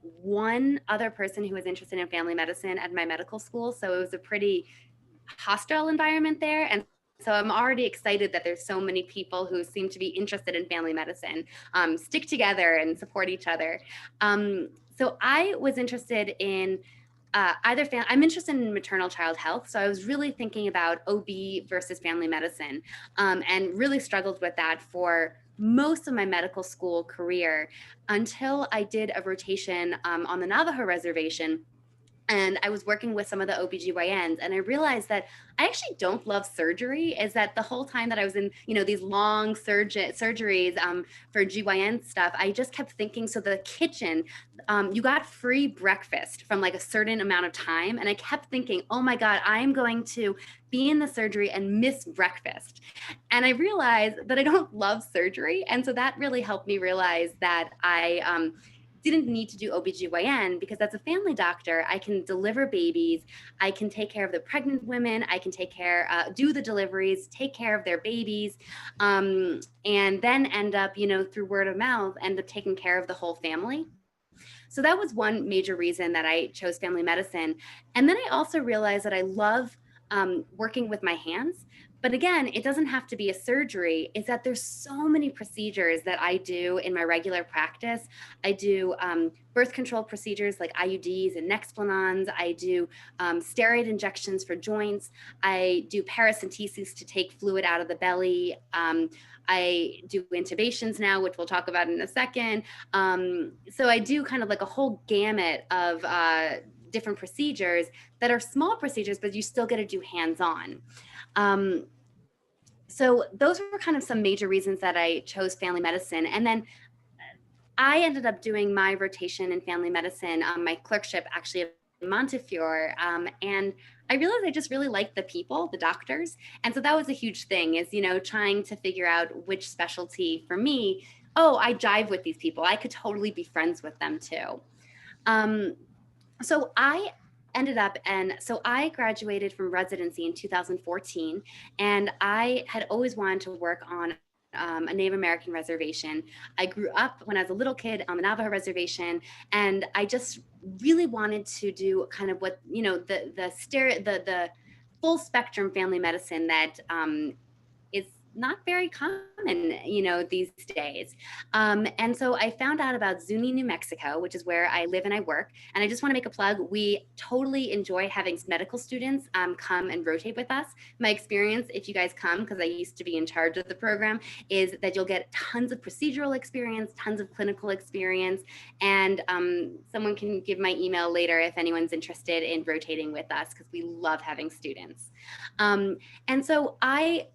one other person who was interested in family medicine at my medical school. So it was a pretty hostile environment there. And so I'm already excited that there's so many people who seem to be interested in family medicine, stick together and support each other. So I was interested in I'm interested in maternal child health. So I was really thinking about OB versus family medicine, and really struggled with that for most of my medical school career until I did a rotation on the Navajo reservation, and I was working with some of the OBGYNs, and I realized that I actually don't love surgery. Is that the whole time that I was in, these long surgeries for GYN stuff, I just kept thinking, so the kitchen, you got free breakfast from like a certain amount of time. And I kept thinking, oh my God, I'm going to be in the surgery and miss breakfast. And I realized that I don't love surgery. And so that really helped me realize that I didn't need to do OBGYN, because as a family doctor, I can deliver babies, I can take care of the pregnant women, I can do the deliveries, take care of their babies, and then end up, through word of mouth, end up taking care of the whole family. So that was one major reason that I chose family medicine. And then I also realized that I love working with my hands. But again, it doesn't have to be a surgery. It's that there's so many procedures that I do in my regular practice. I do birth control procedures like IUDs and Nexplanons. I do steroid injections for joints. I do paracentesis to take fluid out of the belly. I do intubations now, which we'll talk about in a second. So I do kind of like a whole gamut of different procedures that are small procedures, but you still get to do hands-on. So those were kind of some major reasons that I chose family medicine. And then I ended up doing my rotation in family medicine, my clerkship actually in Montefiore. And I realized I just really liked the people, the doctors. And so that was a huge thing, is, trying to figure out which specialty for me. Oh, I jive with these people. I could totally be friends with them too. Um, so I graduated from residency in 2014, and I had always wanted to work on a Native American reservation. I grew up when I was a little kid on the Navajo reservation, and I just really wanted to do kind of what, the full spectrum family medicine that is not very common, these days. And so I found out about Zuni, New Mexico, which is where I live and I work. And I just want to make a plug. We totally enjoy having medical students come and rotate with us. My experience, if you guys come, because I used to be in charge of the program, is that you'll get tons of procedural experience, tons of clinical experience. And someone can give my email later if anyone's interested in rotating with us, because we love having students. And so I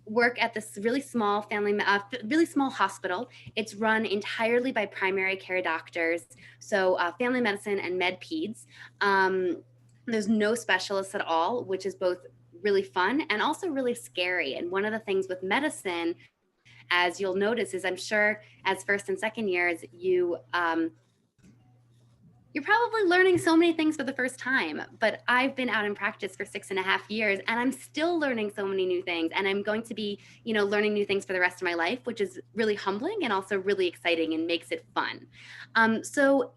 work at this really small really small hospital. It's run entirely by primary care doctors, so family medicine and med peds. There's no specialists at all, which is both really fun and also really scary. And one of the things with medicine, as you'll notice, is I'm sure as first and second years, you're probably learning so many things for the first time, but I've been out in practice for 6.5 years, and I'm still learning so many new things. And I'm going to be, learning new things for the rest of my life, which is really humbling and also really exciting and makes it fun. So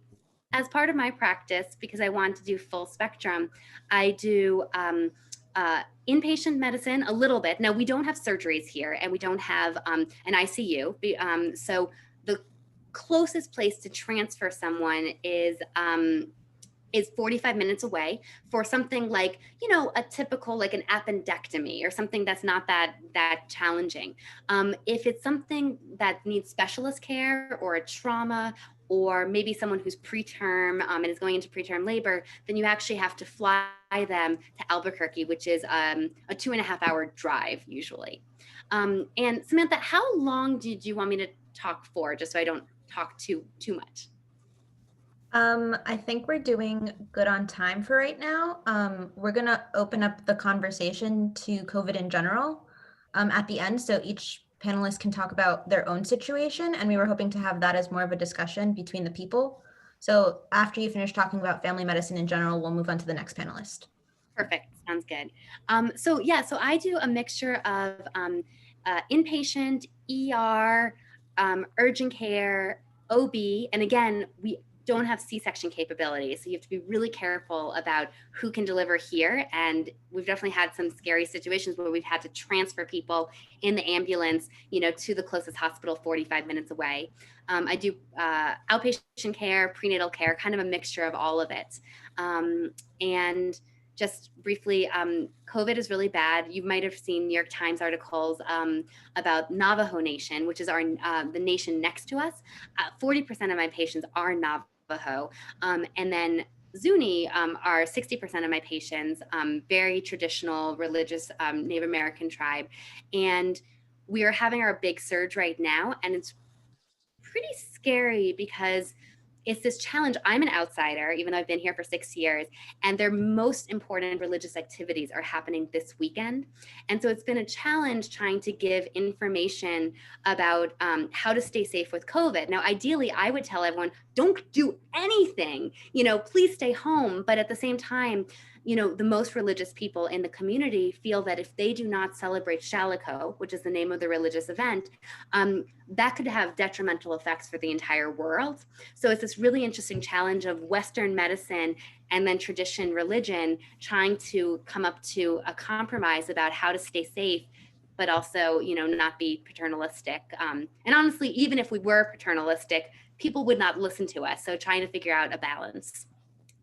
as part of my practice, because I want to do full spectrum, I do inpatient medicine a little bit. Now, we don't have surgeries here, and we don't have an ICU. So the closest place to transfer someone is 45 minutes away for something like, a typical, like an appendectomy or something that's not that challenging. If it's something that needs specialist care or a trauma, or maybe someone who's preterm and is going into preterm labor, then you actually have to fly them to Albuquerque, which is a 2.5-hour drive usually. And Samantha, how long did you want me to talk for, just so I don't talk too much? I think we're doing good on time for right now. We're gonna open up the conversation to COVID in general at the end, so each panelist can talk about their own situation, and we were hoping to have that as more of a discussion between the people. So after you finish talking about family medicine in general, we'll move on to the next panelist. Perfect. Sounds good. So I do a mixture of inpatient, ER, urgent care, OB, and again, we don't have C-section capabilities. So you have to be really careful about who can deliver here. And we've definitely had some scary situations where we've had to transfer people in the ambulance, to the closest hospital 45 minutes away. I do outpatient care, prenatal care, kind of a mixture of all of it. And just briefly, COVID is really bad. You might have seen New York Times articles about Navajo Nation, which is the nation next to us. 40% of my patients are Navajo. And then Zuni are 60% of my patients, very traditional, religious Native American tribe. And we are having our big surge right now. And it's pretty scary because it's this challenge. I'm an outsider, even though I've been here for 6 years, and their most important religious activities are happening this weekend. And so it's been a challenge trying to give information about how to stay safe with COVID. Now, ideally, I would tell everyone, don't do anything, please stay home. But at the same time, the most religious people in the community feel that if they do not celebrate Shalako, which is the name of the religious event, that could have detrimental effects for the entire world. So it's this really interesting challenge of Western medicine and then tradition religion trying to come up to a compromise about how to stay safe, but also, not be paternalistic. And honestly, even if we were paternalistic, people would not listen to us. So trying to figure out a balance.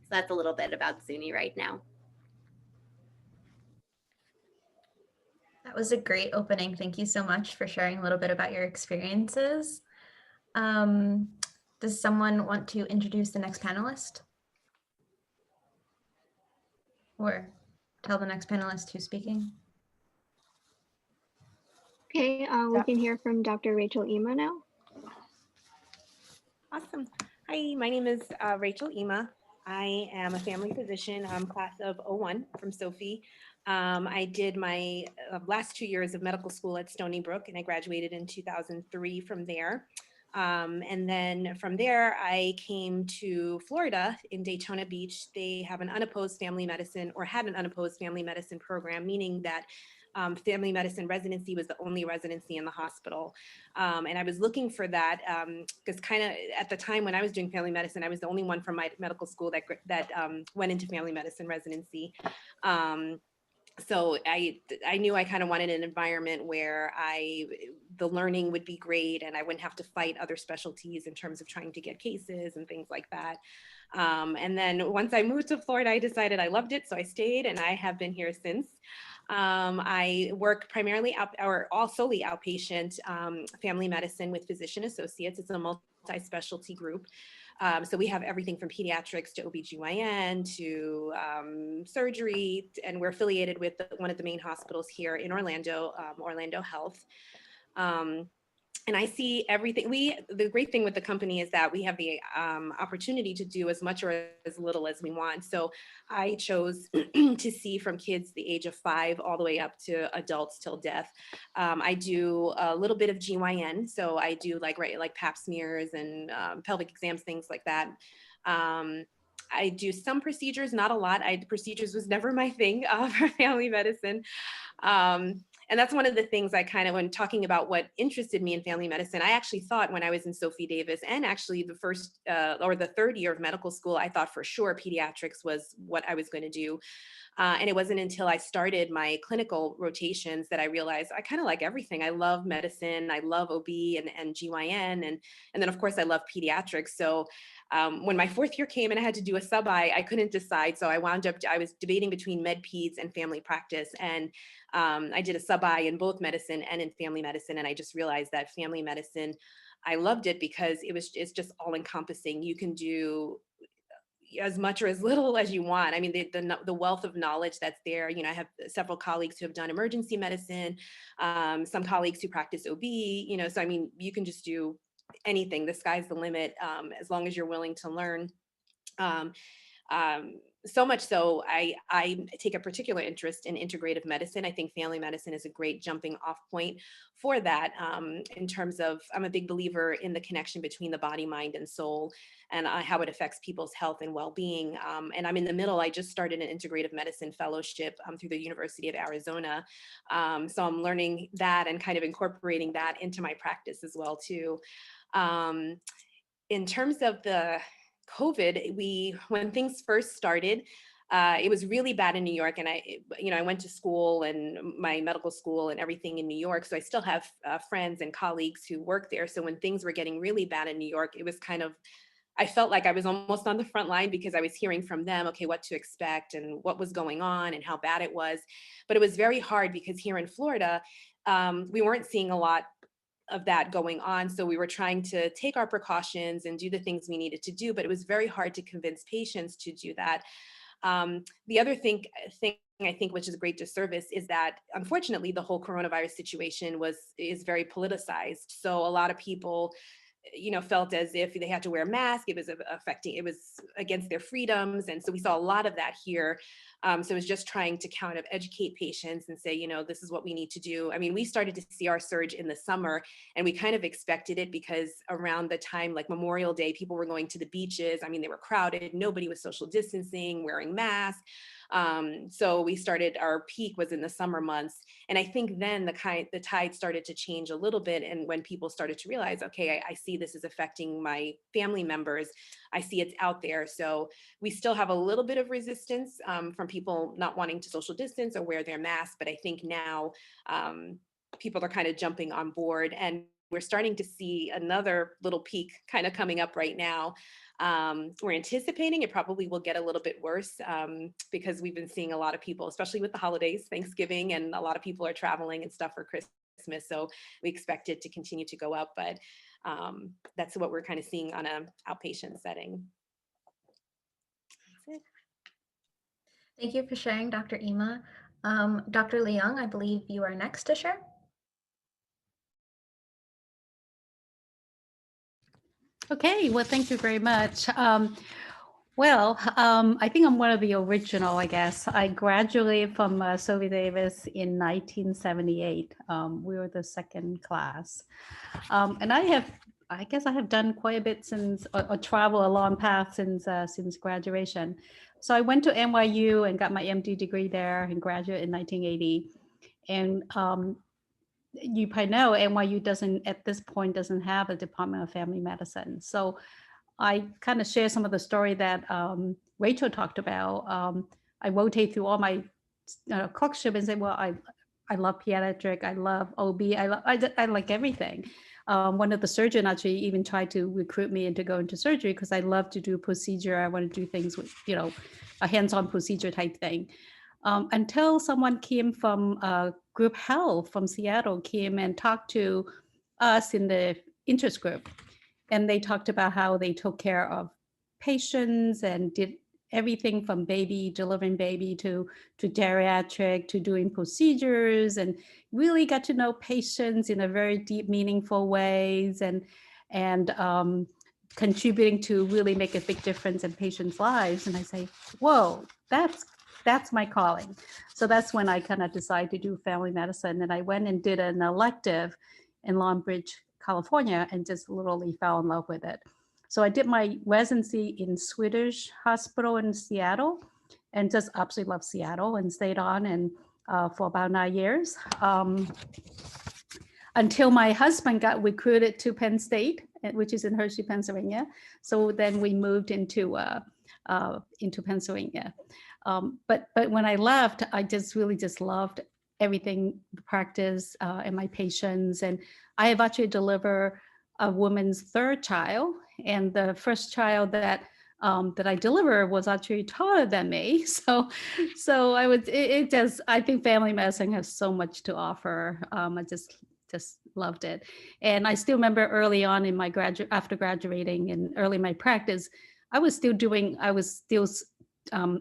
So that's a little bit about Zuni right now. That was a great opening. Thank you so much for sharing a little bit about your experiences. Um, does someone want to introduce the next panelist? Or tell the next panelist who's speaking? Okay, we can hear from Dr. Rachel Ema now. Awesome. Hi, my name is Rachel Ema. I am a family physician. I'm class of '01 from Sophie. I did my last 2 years of medical school at Stony Brook, and I graduated in 2003 from there. And then from there, I came to Florida in Daytona Beach. They have an unopposed family medicine, or had an unopposed family medicine program, meaning that family medicine residency was the only residency in the hospital. And I was looking for that because kind of at the time when I was doing family medicine, I was the only one from my medical school that went into family medicine residency. So I knew I kind of wanted an environment where the learning would be great and I wouldn't have to fight other specialties in terms of trying to get cases and things like that. And then once I moved to Florida, I decided I loved it. So I stayed and I have been here since. I work primarily solely outpatient family medicine with physician associates. It's a multi-specialty group. So we have everything from pediatrics to OBGYN to surgery, and we're affiliated with one of the main hospitals here in Orlando, Orlando Health. And I see everything. The great thing with the company is that we have the opportunity to do as much or as little as we want. So I chose to see from kids the age of 5 all the way up to adults till death. I do a little bit of GYN. So I do like pap smears and pelvic exams, things like that. I do some procedures, not a lot. Procedures was never my thing for family medicine. And that's one of the things I kind of, when talking about what interested me in family medicine, I actually thought when I was in Sophie Davis and actually the first or the third year of medical school, I thought for sure pediatrics was what I was going to do. And it wasn't until I started my clinical rotations that I realized I kind of like everything. I love medicine. I love OB and GYN. And then of course I love pediatrics. So when my 4th year came and I had to do a sub-I, I couldn't decide. So I was debating between med peds and family practice. And I did a sub-I in both medicine and in family medicine. And I just realized that family medicine, I loved it because it's just all encompassing. You can do as much or as little as you want. I mean, the wealth of knowledge that's there. I have several colleagues who have done emergency medicine, some colleagues who practice OB, so I mean, you can just do anything. The sky's the limit as long as you're willing to learn. So much so, I take a particular interest in integrative medicine. I think family medicine is a great jumping off point for that in terms of, I'm a big believer in the connection between the body, mind, and soul and how it affects people's health and well-being. And I'm in the middle, I just started an integrative medicine fellowship through the University of Arizona. So I'm learning that and kind of incorporating that into my practice as well too. In terms of the COVID, when things first started, it was really bad in New York, and I went to school and my medical school and everything in New York. So I still have friends and colleagues who work there. So when things were getting really bad in New York, it was kind of, I felt like I was almost on the front line because I was hearing from them, okay, what to expect and what was going on and how bad it was. But it was very hard because here in Florida, we weren't seeing a lot of that going on. So we were trying to take our precautions and do the things we needed to do, but it was very hard to convince patients to do that. The other thing I think, which is a great disservice, is that unfortunately the whole coronavirus situation is very politicized. So a lot of people, felt as if they had to wear a mask. It was against their freedoms. And so we saw a lot of that here. So it was just trying to kind of educate patients and say, this is what we need to do. I mean, we started to see our surge in the summer, and we kind of expected it because around the time like Memorial Day, people were going to the beaches. I mean, they were crowded. Nobody was social distancing, wearing masks. So we started, our peak was in the summer months. And I think then the tide started to change a little bit. And when people started to realize, okay, I see this is affecting my family members, I see it's out there. So we still have a little bit of resistance from people not wanting to social distance or wear their masks. But I think now people are kind of jumping on board, and we're starting to see another little peak kind of coming up right now. We're anticipating it probably will get a little bit worse because we've been seeing a lot of people, especially with the holidays, Thanksgiving, and a lot of people are traveling and stuff for Christmas. So we expect it to continue to go up, but that's what we're kind of seeing on an outpatient setting. That's it. Thank you for sharing, Dr. Ima. Dr. Leung, I believe you are next to share. Okay, well, thank you very much. I think I'm one of the original, I guess. I graduated from Sophie Davis in 1978. We were the second class. And I guess I have done quite a bit since, or travel a long path since graduation. So I went to NYU and got my MD degree there and graduated in 1980. And you probably know NYU at this point doesn't have a Department of Family Medicine. So I kind of share some of the story that Rachel talked about. I rotate through all my clerkship and say, well, I love pediatric, I love OB, I like everything. One of the surgeons actually even tried to recruit me into go into surgery because I love to do procedure. I want to do things with, a hands-on procedure type thing. Until someone came from Group Health from Seattle came and talked to us in the interest group. And they talked about how they took care of patients and did everything from delivering baby to geriatric, to doing procedures, and really got to know patients in a very deep, meaningful ways, and contributing to really make a big difference in patients' lives. And I say, whoa, that's my calling. So that's when I kind of decided to do family medicine. And I went and did an elective in Long Beach, California, and just literally fell in love with it. So I did my residency in Swedish Hospital in Seattle and just absolutely loved Seattle and stayed on and for about 9 years until my husband got recruited to Penn State, which is in Hershey, Pennsylvania. So then we moved into Pennsylvania. But when I left, I just really loved everything, the practice and my patients. And I have actually delivered a woman's third child, and the first child that I delivered was actually taller than me. So I think family medicine has so much to offer. I just loved it. And I still remember early on in my after graduating and early in my practice, I was still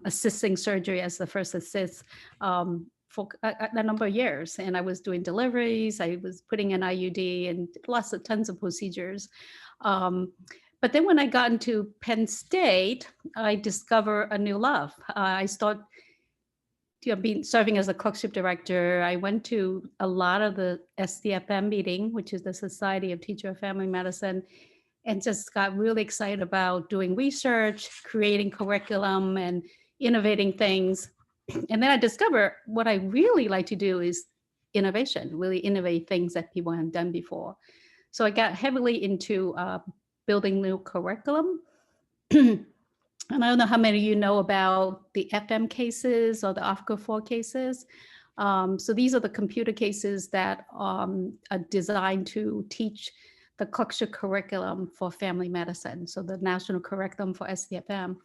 assisting surgery as the first assist for a number of years. And I was doing deliveries, I was putting in IUD and tons of procedures. But then when I got into Penn State, I discovered a new love. I started serving as a clerkship director. I went to a lot of the SDFM meeting, which is the Society of Teacher of Family Medicine, and just got really excited about doing research, creating curriculum, and innovating things. And then I discovered what I really like to do is innovation, really innovate things that people haven't done before. So I got heavily into building new curriculum And I don't know how many of you know about the FM cases or the AFCA 4 cases. So these are the computer cases that are designed to teach the Cluster curriculum for family medicine, so the national curriculum for SDFM.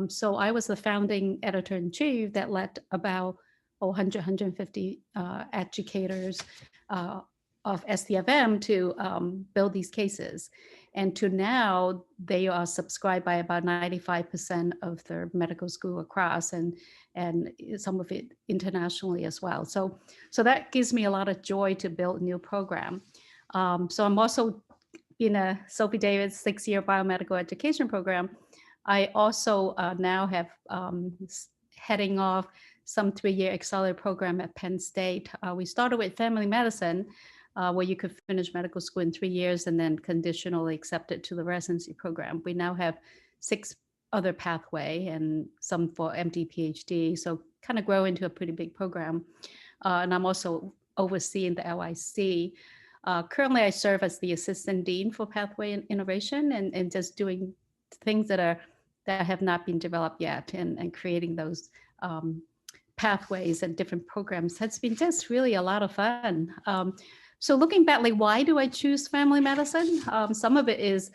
So I was the founding editor-in-chief that led about 100, 150 educators of SDFM to build these cases. And to now, they are subscribed by about 95% of the medical school across, and some of it internationally as well. So that gives me a lot of joy to build a new program. So I'm also in a Sophie Davis 6-year biomedical education program. I also now have heading off some 3-year accelerated program at Penn State. We started with family medicine, where you could finish medical school in 3 years and then conditionally accepted to the residency program. We now have 6 other pathway and some for MD, PhD, so kind of grow into a pretty big program. And I'm also overseeing the LIC. Currently, I serve as the assistant dean for pathway and innovation, and just doing things that have not been developed yet, and creating those pathways and different programs. Has been just really a lot of fun. So looking back, like, why do I choose family medicine? Some of it is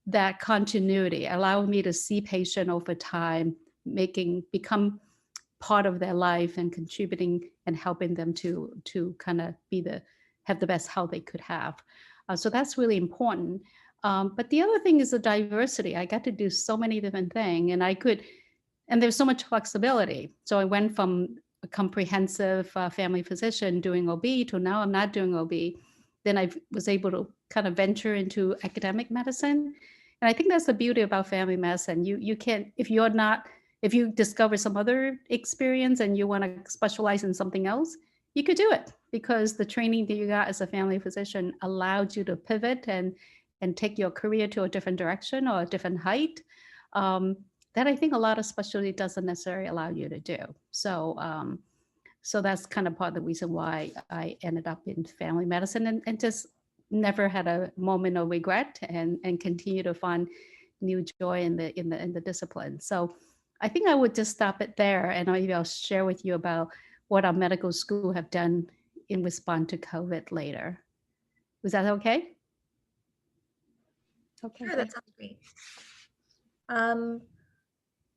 that continuity, allowing me to see patient over time, become part of their life and contributing and helping them to kind of have the best health they could have. So that's really important. But the other thing is the diversity. I got to do so many different things, and there's so much flexibility. So I went from a comprehensive family physician doing OB to now I'm not doing OB. Then I was able to kind of venture into academic medicine. And I think that's the beauty about family medicine. You can't, if you discover some other experience and you want to specialize in something else, you could do it, because the training that you got as a family physician allowed you to pivot and take your career to a different direction or a different height. That I think a lot of specialty doesn't necessarily allow you to do. So that's kind of part of the reason why I ended up in family medicine, and just never had a moment of regret, and continue to find new joy in the discipline. So I think I would just stop it there, and maybe I'll share with you about what our medical school have done in response to COVID later. Was that okay? Okay. Sure, that sounds great.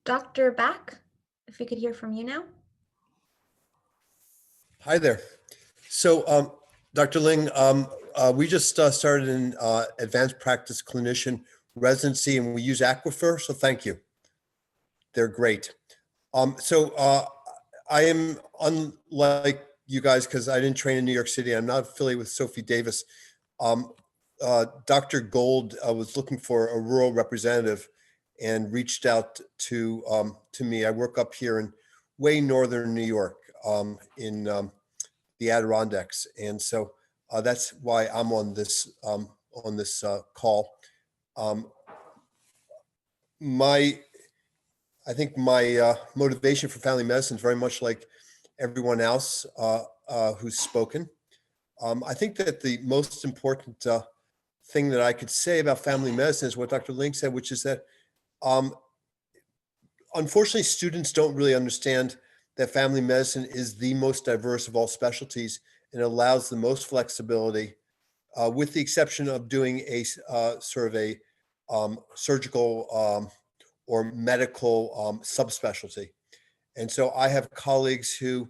Dr. Back, if we could hear from you now. Hi there. So, Dr. Ling, we just started an advanced practice clinician residency, and we use Aquifer, so thank you. They're great. I am unlike you guys because I didn't train in New York City. I'm not affiliated with Sophie Davis. Dr. Gold was looking for a rural representative and reached out to me. I work up here in way northern New York, in the Adirondacks, and so that's why I'm on this call. I think my motivation for family medicine is very much like everyone else who's spoken. I think that the most important thing that I could say about family medicine is what Dr. Ling said, which is that unfortunately, students don't really understand that family medicine is the most diverse of all specialties and allows the most flexibility, with the exception of doing a sort of a surgical or medical subspecialty. And so I have colleagues who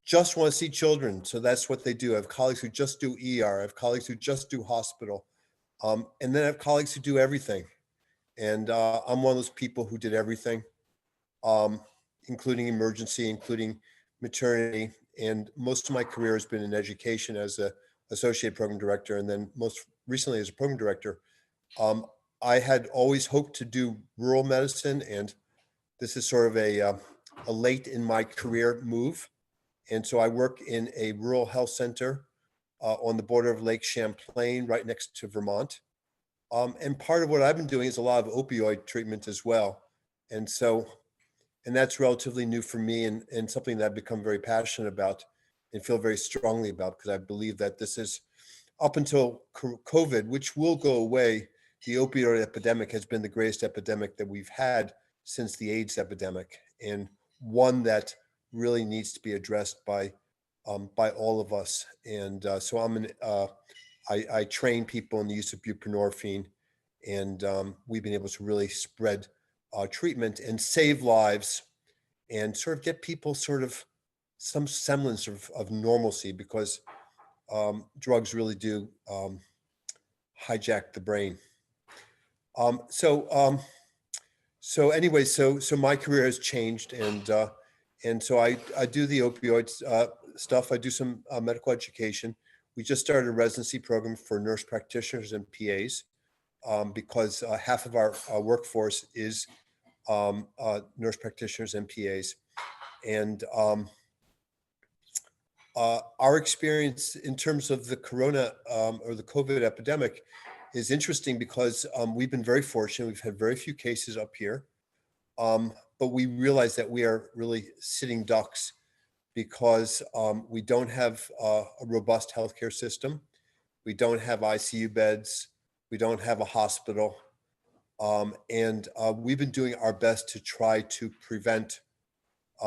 just want to see children, so that's what they do. I have colleagues who just do ER. I have colleagues who just do hospital. And then I have colleagues who do everything. And I'm one of those people who did everything, including emergency, including maternity. And most of my career has been in education as an associate program director. And then most recently as a program director. I had always hoped to do rural medicine. And this is sort of a late in my career move. And so I work in a rural health center on the border of Lake Champlain, right next to Vermont. And part of what I've been doing is a lot of opioid treatment as well. And that's relatively new for me, and something that I've become very passionate about and feel very strongly about, because I believe that this is, up until COVID, which will go away, the opioid epidemic has been the greatest epidemic that we've had since the AIDS epidemic, and one that really needs to be addressed by all of us. And so I train people in the use of buprenorphine, and we've been able to really spread treatment and save lives and sort of get people sort of some semblance of normalcy, because drugs really do hijack the brain. So anyway, so my career has changed, and so I do the opioids stuff. I do some medical education. We just started a residency program for nurse practitioners and PAs, because half of our workforce is nurse practitioners and PAs. And our experience in terms of the corona or the COVID epidemic is interesting, because we've been very fortunate. We've had very few cases up here, but we realize that we are really sitting ducks, because we don't have a robust healthcare system. We don't have ICU beds. We don't have a hospital. And we've been doing our best to try to prevent.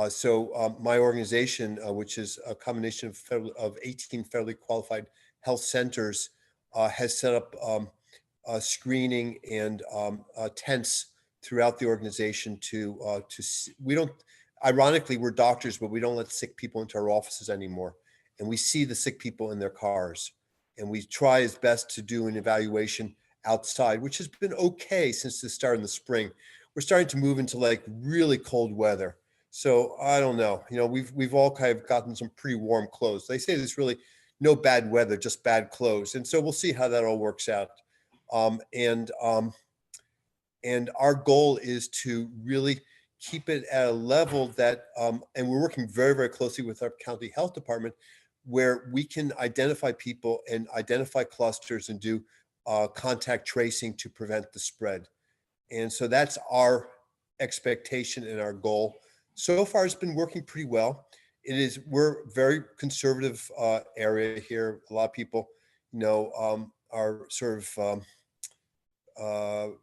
So my organization, which is a combination of 18 federally qualified health centers, has set up screening and tents throughout the organization we don't, ironically, we're doctors, but we don't let sick people into our offices anymore. And we see the sick people in their cars. And we try as best to do an evaluation outside, which has been okay since the start in the spring. We're starting to move into like really cold weather. So I don't know, we've all kind of gotten some pretty warm clothes. They say there's really no bad weather, just bad clothes. And so we'll see how that all works out. And our goal is to really keep it at a level that, and we're working very, very closely with our county health department, where we can identify people and identify clusters and do contact tracing to prevent the spread. And so that's our expectation and our goal. So far, it's been working pretty well. We're very conservative area here. A lot of people, are sort of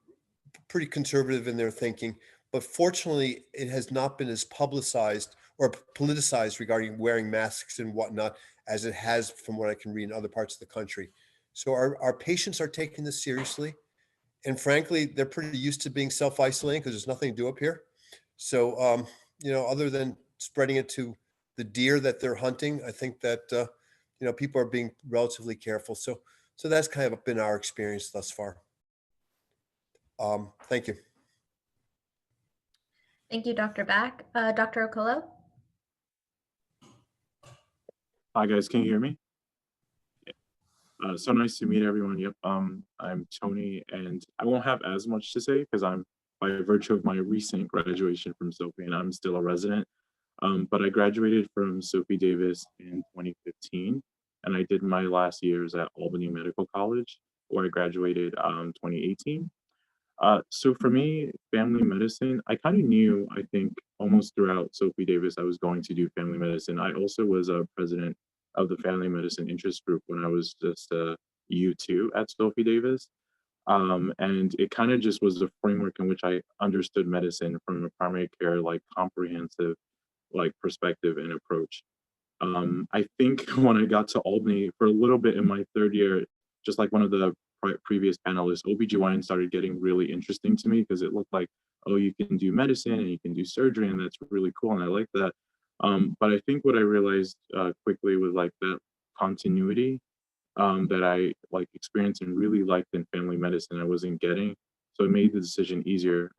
pretty conservative in their thinking, but fortunately, it has not been as publicized or politicized regarding wearing masks and whatnot as it has from what I can read in other parts of the country. So our patients are taking this seriously. And frankly, they're pretty used to being self-isolating because there's nothing to do up here. So, other than spreading it to the deer that they're hunting, I think that, people are being relatively careful. So that's kind of been our experience thus far. Thank you. Thank you, Dr. Back. Dr. Okolo? Hi guys, can you hear me? So nice to meet everyone. Yep, I'm Tony, and I won't have as much to say because I'm, by virtue of my recent graduation from Sophie, and I'm still a resident. But I graduated from Sophie Davis in 2015, and I did my last years at Albany Medical College, where I graduated 2018. So for me, family medicine, I kind of knew, I think, almost throughout Sophie Davis, I was going to do family medicine. I also was a president of the family medicine interest group when I was just a U2 at Sophie Davis. And it kind of just was the framework in which I understood medicine from a primary care, like comprehensive, like perspective and approach. I think when I got to Albany for a little bit in my third year, just like one of the previous panelists, OBGYN started getting really interesting to me because it looked like, oh, you can do medicine and you can do surgery, and that's really cool. And I like that. But I think what I realized quickly was like that continuity that I like experienced and really liked in family medicine I wasn't getting. So it made the decision easier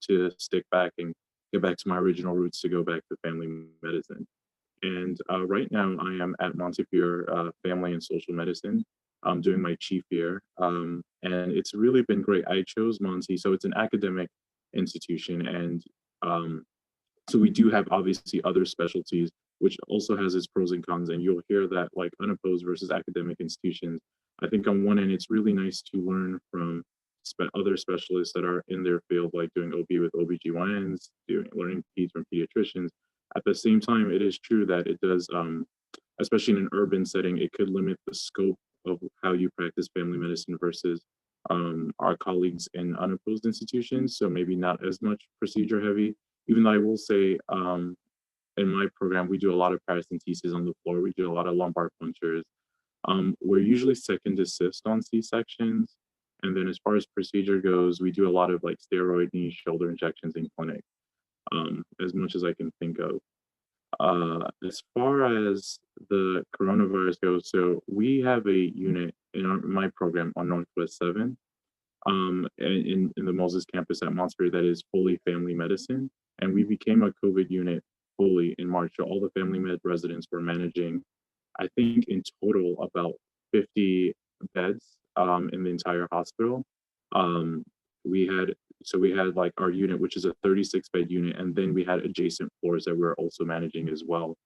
to stick back and get back to my original roots to go back to family medicine. And right now I am at Montefiore Family and Social Medicine. I'm doing my chief year. And it's really been great. I chose Monty, so it's an academic institution. And so we do have obviously other specialties, which also has its pros and cons. And you'll hear that like unopposed versus academic institutions. I think on one end, it's really nice to learn from other specialists that are in their field, like doing OB with OBGYNs, learning peds from pediatricians. At the same time, it is true that it does, especially in an urban setting, it could limit the scope of how you practice family medicine versus our colleagues in unopposed institutions, so maybe not as much procedure heavy. Even though I will say, in my program, we do a lot of paracentesis on the floor. We do a lot of lumbar punctures. We're usually second assist on C-sections. And then as far as procedure goes, we do a lot of like steroid knee shoulder injections in clinic, as much as I can think of. As far as the coronavirus goes, so we have a unit in my program on Northwest 7, in the Moses campus at Monterey that is fully family medicine. And we became a COVID unit fully in March. So all the family med residents were managing, I think in total, about 50 beds in the entire hospital. Um, we had we had like our unit, which is a 36-bed unit, and then we had adjacent floors that we were also managing as well.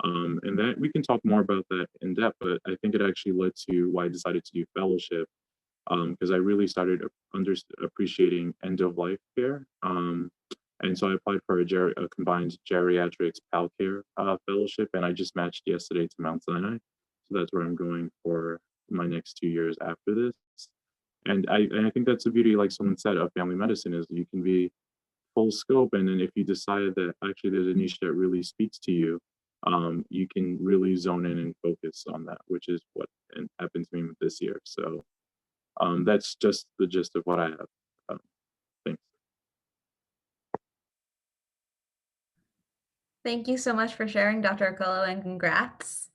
And that we can talk more about that in depth, but I think it actually led to why I decided to do fellowship, because I really started appreciating end of life care. And so I applied for a combined geriatrics PAL care fellowship, and I just matched yesterday to Mount Sinai. So that's where I'm going for my next 2 years after this. And I think that's the beauty, like someone said, of family medicine is you can be full scope, and then if you decide that actually there's a niche that really speaks to you, you can really zone in and focus on that, which is what happened to me this year. So that's just the gist of what I have. Thanks. Thank you so much for sharing, Dr. Okolo, and congrats.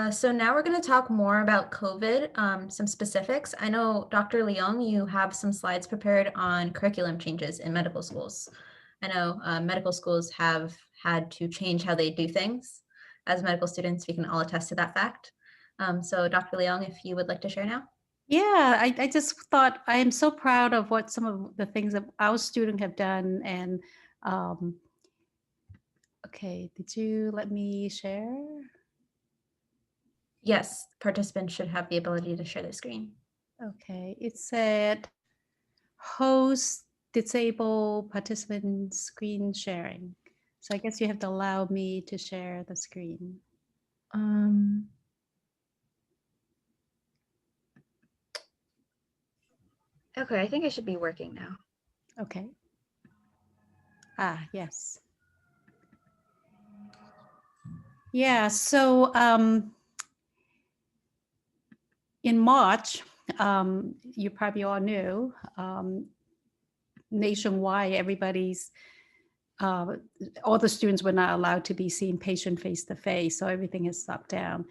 So now we're going to talk more about COVID, some specifics. I know, Dr. Leong, you have some slides prepared on curriculum changes in medical schools. I know medical schools have had to change how they do things. As medical students, we can all attest to that fact. So Dr. Leong, if you would like to share now. Yeah, I just thought I am so proud of what some of the things that our students have done. And okay, did you let me share? Yes, participants should have the ability to share the screen. Okay, it said host disable participant screen sharing. So I guess you have to allow me to share the screen. Okay, I think it should be working now. Okay. Ah, yes. Yeah, so in March, you probably all knew, nationwide, everybody's, all the students were not allowed to be seeing patient face to face, so everything is stopped down.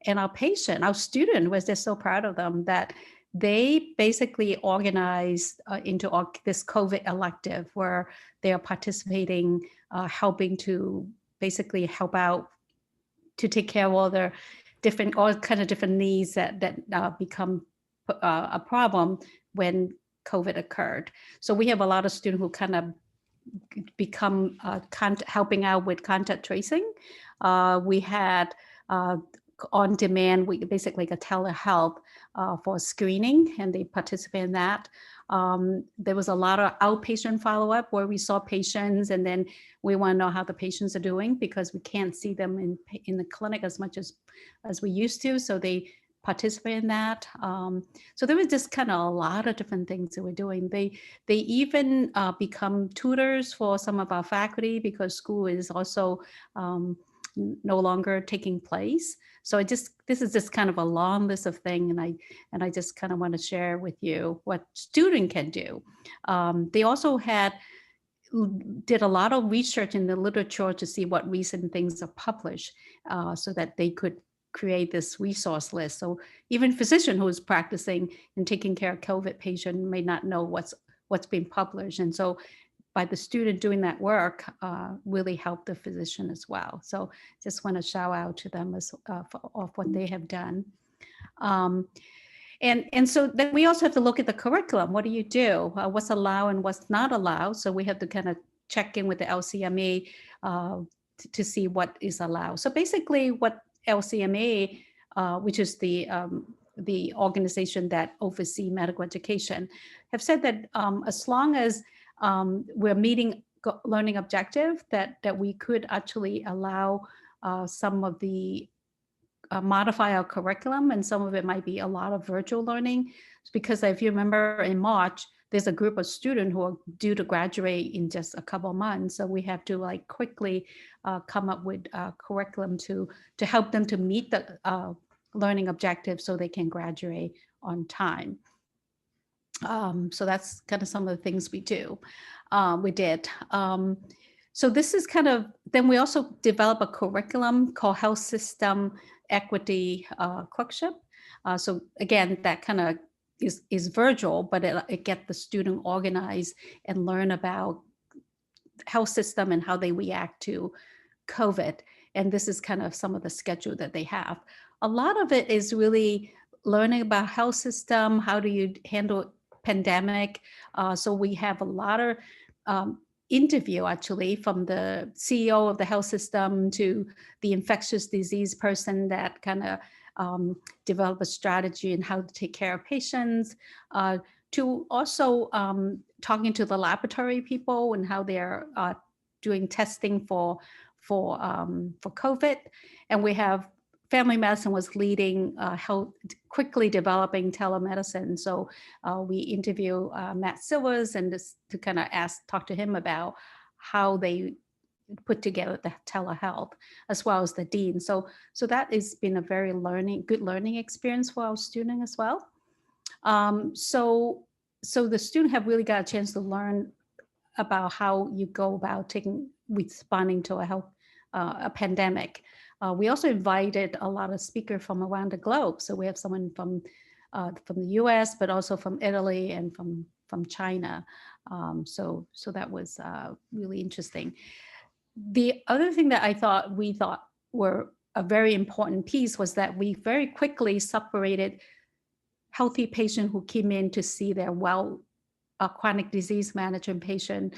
And our student was just so proud of them that they basically organized into this COVID elective where they are participating, helping to basically help out to take care of all kind of different needs that become a problem when COVID occurred. So we have a lot of students who kind of become helping out with contact tracing. We had on demand, we basically like a telehealth for screening, and they participate in that. There was a lot of outpatient follow-up where we saw patients, and then we want to know how the patients are doing because we can't see them in the clinic as much as we used to. So they participate in that. So there was just kind of a lot of different things that we're doing. They even become tutors for some of our faculty because school is also no longer taking place. So this is just kind of a long list of things, and I just kind of want to share with you what student can do. They also did a lot of research in the literature to see what recent things are published, so that they could create this resource list. So even physician who is practicing and taking care of COVID patient may not know what's been published, and so by the student doing that work really helped the physician as well. So just want to shout out to them of what they have done. And so then we also have to look at the curriculum. What do you do? What's allowed and what's not allowed? So we have to kind of check in with the LCME to see what is allowed. So basically what LCME, which is the organization that oversees medical education, have said that as long as we're meeting learning objective, that we could actually allow some of the modify our curriculum, and some of it might be a lot of virtual learning. Because if you remember in March, there's a group of students who are due to graduate in just a couple of months. So we have to like quickly come up with a curriculum to help them to meet the learning objectives so they can graduate on time. So that's kind of some of the things we did. So this is kind of, then we also develop a curriculum called Health System Equity Clerkship. So again, that kind of is virtual, but it get the student organized and learn about health system and how they react to COVID. And this is kind of some of the schedule that they have. A lot of it is really learning about health system, how do you handle pandemic. So we have a lot of interview actually from the CEO of the health system to the infectious disease person that kind of develop a strategy and how to take care of patients, to also talking to the laboratory people and how they're doing testing for COVID. And we have family medicine was leading quickly developing telemedicine. So we interview Matt Silvers and just to kind of talk to him about how they put together the telehealth as well as the dean. So that has been a very good learning experience for our student as well. So the student have really got a chance to learn about how you go about responding to a pandemic. We also invited a lot of speakers from around the globe. So we have someone from the U.S., but also from Italy and from China. So that was really interesting. The other thing that we thought were a very important piece was that we very quickly separated healthy patient who came in to see their chronic disease management patient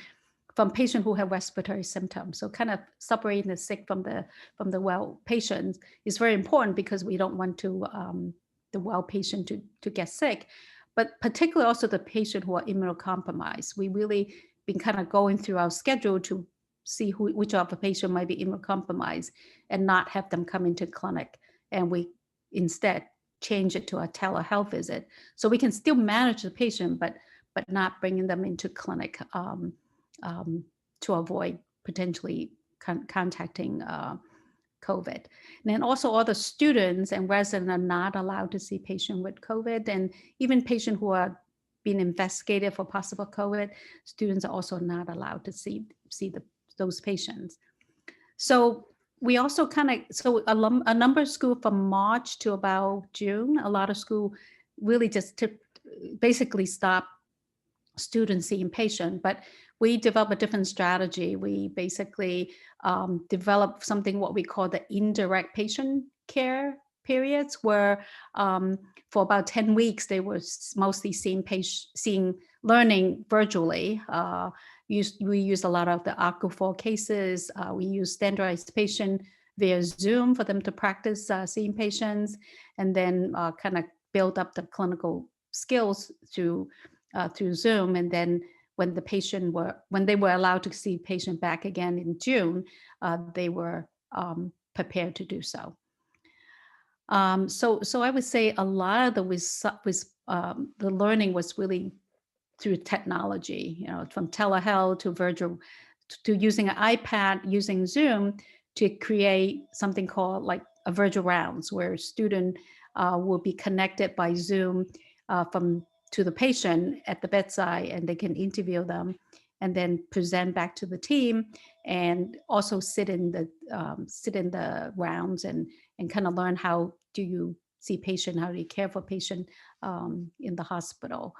from patient who have respiratory symptoms. So kind of separating the sick from the well patients is very important because we don't want the well patient to get sick, but particularly also the patient who are immunocompromised. We really been kind of going through our schedule to see which of the patient might be immunocompromised and not have them come into clinic. And we instead change it to a telehealth visit. So we can still manage the patient, but not bringing them into clinic to avoid potentially contacting COVID. And then also all the students and residents are not allowed to see patients with COVID, and even patients who are being investigated for possible COVID, students are also not allowed to see those patients. So we also a number of schools from March to about June, a lot of schools really just basically stop students seeing patient, but we develop a different strategy. We basically develop something what we call the indirect patient care periods, where for about 10 weeks they were mostly seeing learning virtually. We use a lot of the ARCO4 cases. We use standardized patient via Zoom for them to practice seeing patients, and then kind of build up the clinical skills through Zoom. And then when they were allowed to see patient back again in June, they were prepared to do so. So I would say a lot of the learning was really through technology, from telehealth to virtual, to using an iPad, using Zoom to create something called like a virtual rounds, where a student will be connected by Zoom to the patient at the bedside, and they can interview them and then present back to the team, and also sit in the rounds and kind of learn how do you see patient, how do you care for patient in the hospital.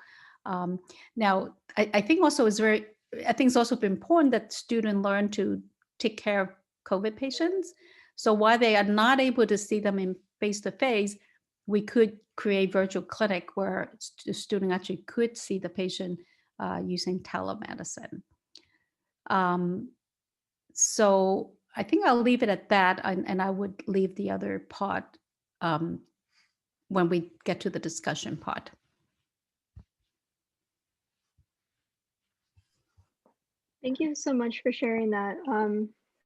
Now, I think it's also important that students learn to take care of COVID patients. So while they are not able to see them in face-to-face, we could create virtual clinic where the student actually could see the patient using telemedicine. So I think I'll leave it at that, and I would leave the other part when we get to the discussion part. Thank you so much for sharing that.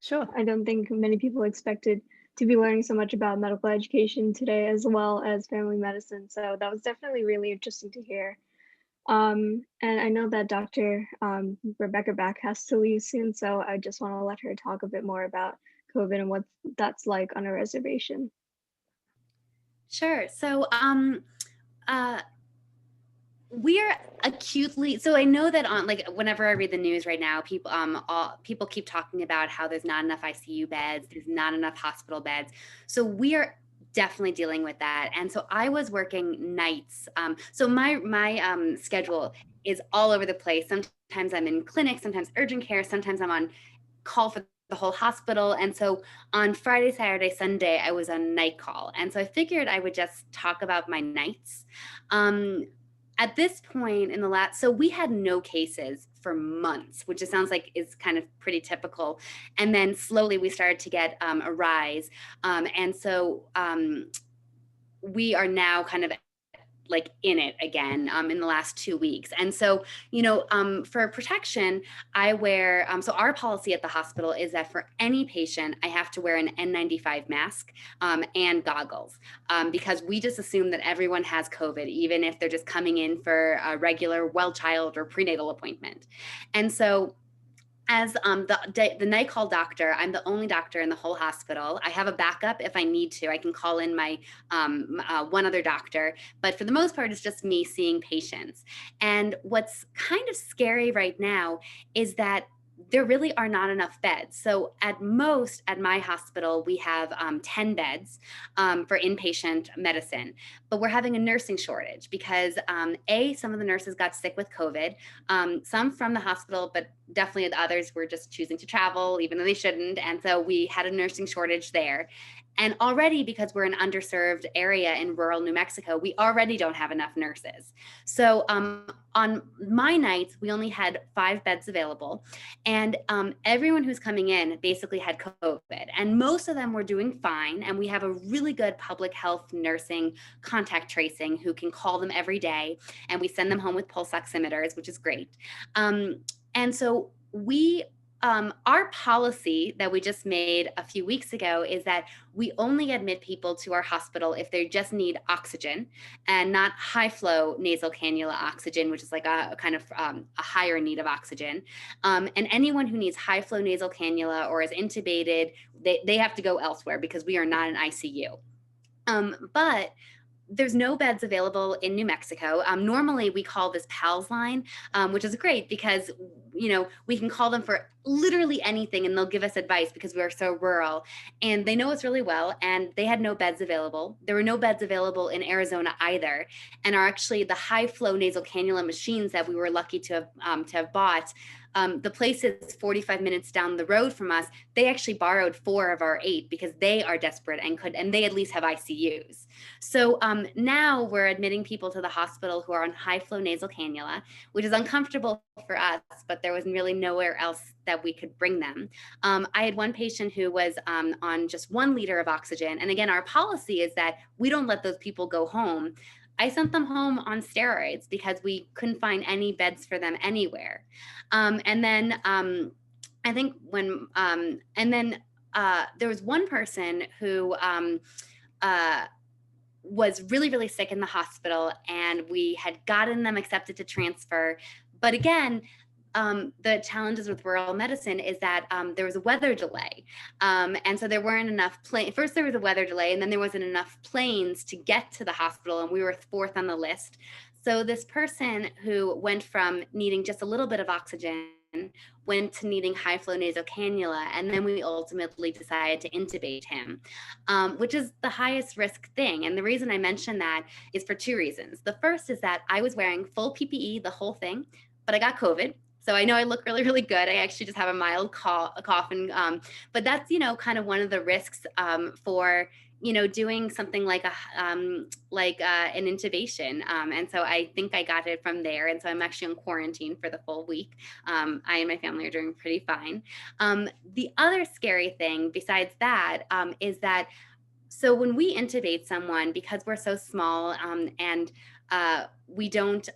Sure. I don't think many people expected to be learning so much about medical education today as well as family medicine. So that was definitely really interesting to hear. And I know that Dr. Rebecca Back has to leave soon, so I just want to let her talk a bit more about COVID and what that's like on a reservation. Sure. So, uh, we're acutely, so I know that on, like, whenever I read the news right now, people keep talking about how there's not enough ICU beds, there's not enough hospital beds. So we are definitely dealing with that. And so I was working nights. So my schedule is all over the place. Sometimes I'm in clinic, sometimes urgent care, sometimes I'm on call for the whole hospital. And so on Friday, Saturday, Sunday, I was on night call. And so I figured I would just talk about my nights. Um, at this point in the last, so we had no cases for months, which it sounds like is kind of pretty typical. And then slowly we started to get a rise. And so we are now kind of like in it again in the last 2 weeks. And so, for protection, I wear, so our policy at the hospital is that for any patient, I have to wear an N95 mask and goggles because we just assume that everyone has COVID, even if they're just coming in for a regular well child or prenatal appointment. And so as the night call doctor, I'm the only doctor in the whole hospital. I have a backup if I need to. I can call in my one other doctor, but for the most part, it's just me seeing patients. And what's kind of scary right now is that there really are not enough beds. So at most at my hospital, we have 10 beds for inpatient medicine, but we're having a nursing shortage because some of the nurses got sick with COVID, some from the hospital, but definitely the others were just choosing to travel even though they shouldn't. And so we had a nursing shortage there. And already, because we're an underserved area in rural New Mexico, we already don't have enough nurses. So on my nights, we only had 5 beds available. And everyone who's coming in basically had COVID. And most of them were doing fine. And we have a really good public health nursing contact tracing who can call them every day. And we send them home with pulse oximeters, which is great. And so our policy that we just made a few weeks ago is that we only admit people to our hospital if they just need oxygen and not high flow nasal cannula oxygen, which is like a kind of a higher need of oxygen. And anyone who needs high flow nasal cannula or is intubated, they have to go elsewhere because we are not an ICU. But there's no beds available in New Mexico. Normally we call this PALS line, which is great because, we can call them for literally anything and they'll give us advice because we are so rural and they know us really well, and they had no beds available. There were no beds available in Arizona either, and are actually the high flow nasal cannula machines that we were lucky to have bought. The place is 45 minutes down the road from us. They actually borrowed 4 of our 8 because they are desperate and they at least have ICUs. So now we're admitting people to the hospital who are on high flow nasal cannula, which is uncomfortable for us, but there was really nowhere else that we could bring them. I had one patient who was on just 1 liter of oxygen. And again, our policy is that we don't let those people go home. I sent them home on steroids because we couldn't find any beds for them anywhere. And then I think there was one person who was really, really sick in the hospital, and we had gotten them accepted to transfer. But again, the challenges with rural medicine is that there was a weather delay. And so there weren't enough planes. First, there was a weather delay, and then there wasn't enough planes to get to the hospital, and we were 4th on the list. So this person who went from needing just a little bit of oxygen went to needing high flow nasal cannula, and then we ultimately decided to intubate him, which is the highest risk thing. And the reason I mention that is for 2 reasons. The first is that I was wearing full PPE the whole thing, but I got COVID. So I know I look really, really good. I actually just have a mild cough, but that's, kind of one of the risks for, doing something like an intubation. And so I think I got it from there. And so I'm actually on quarantine for the full week. I and my family are doing pretty fine. The other scary thing besides that is that, so when we intubate someone, because we're so small and we don't,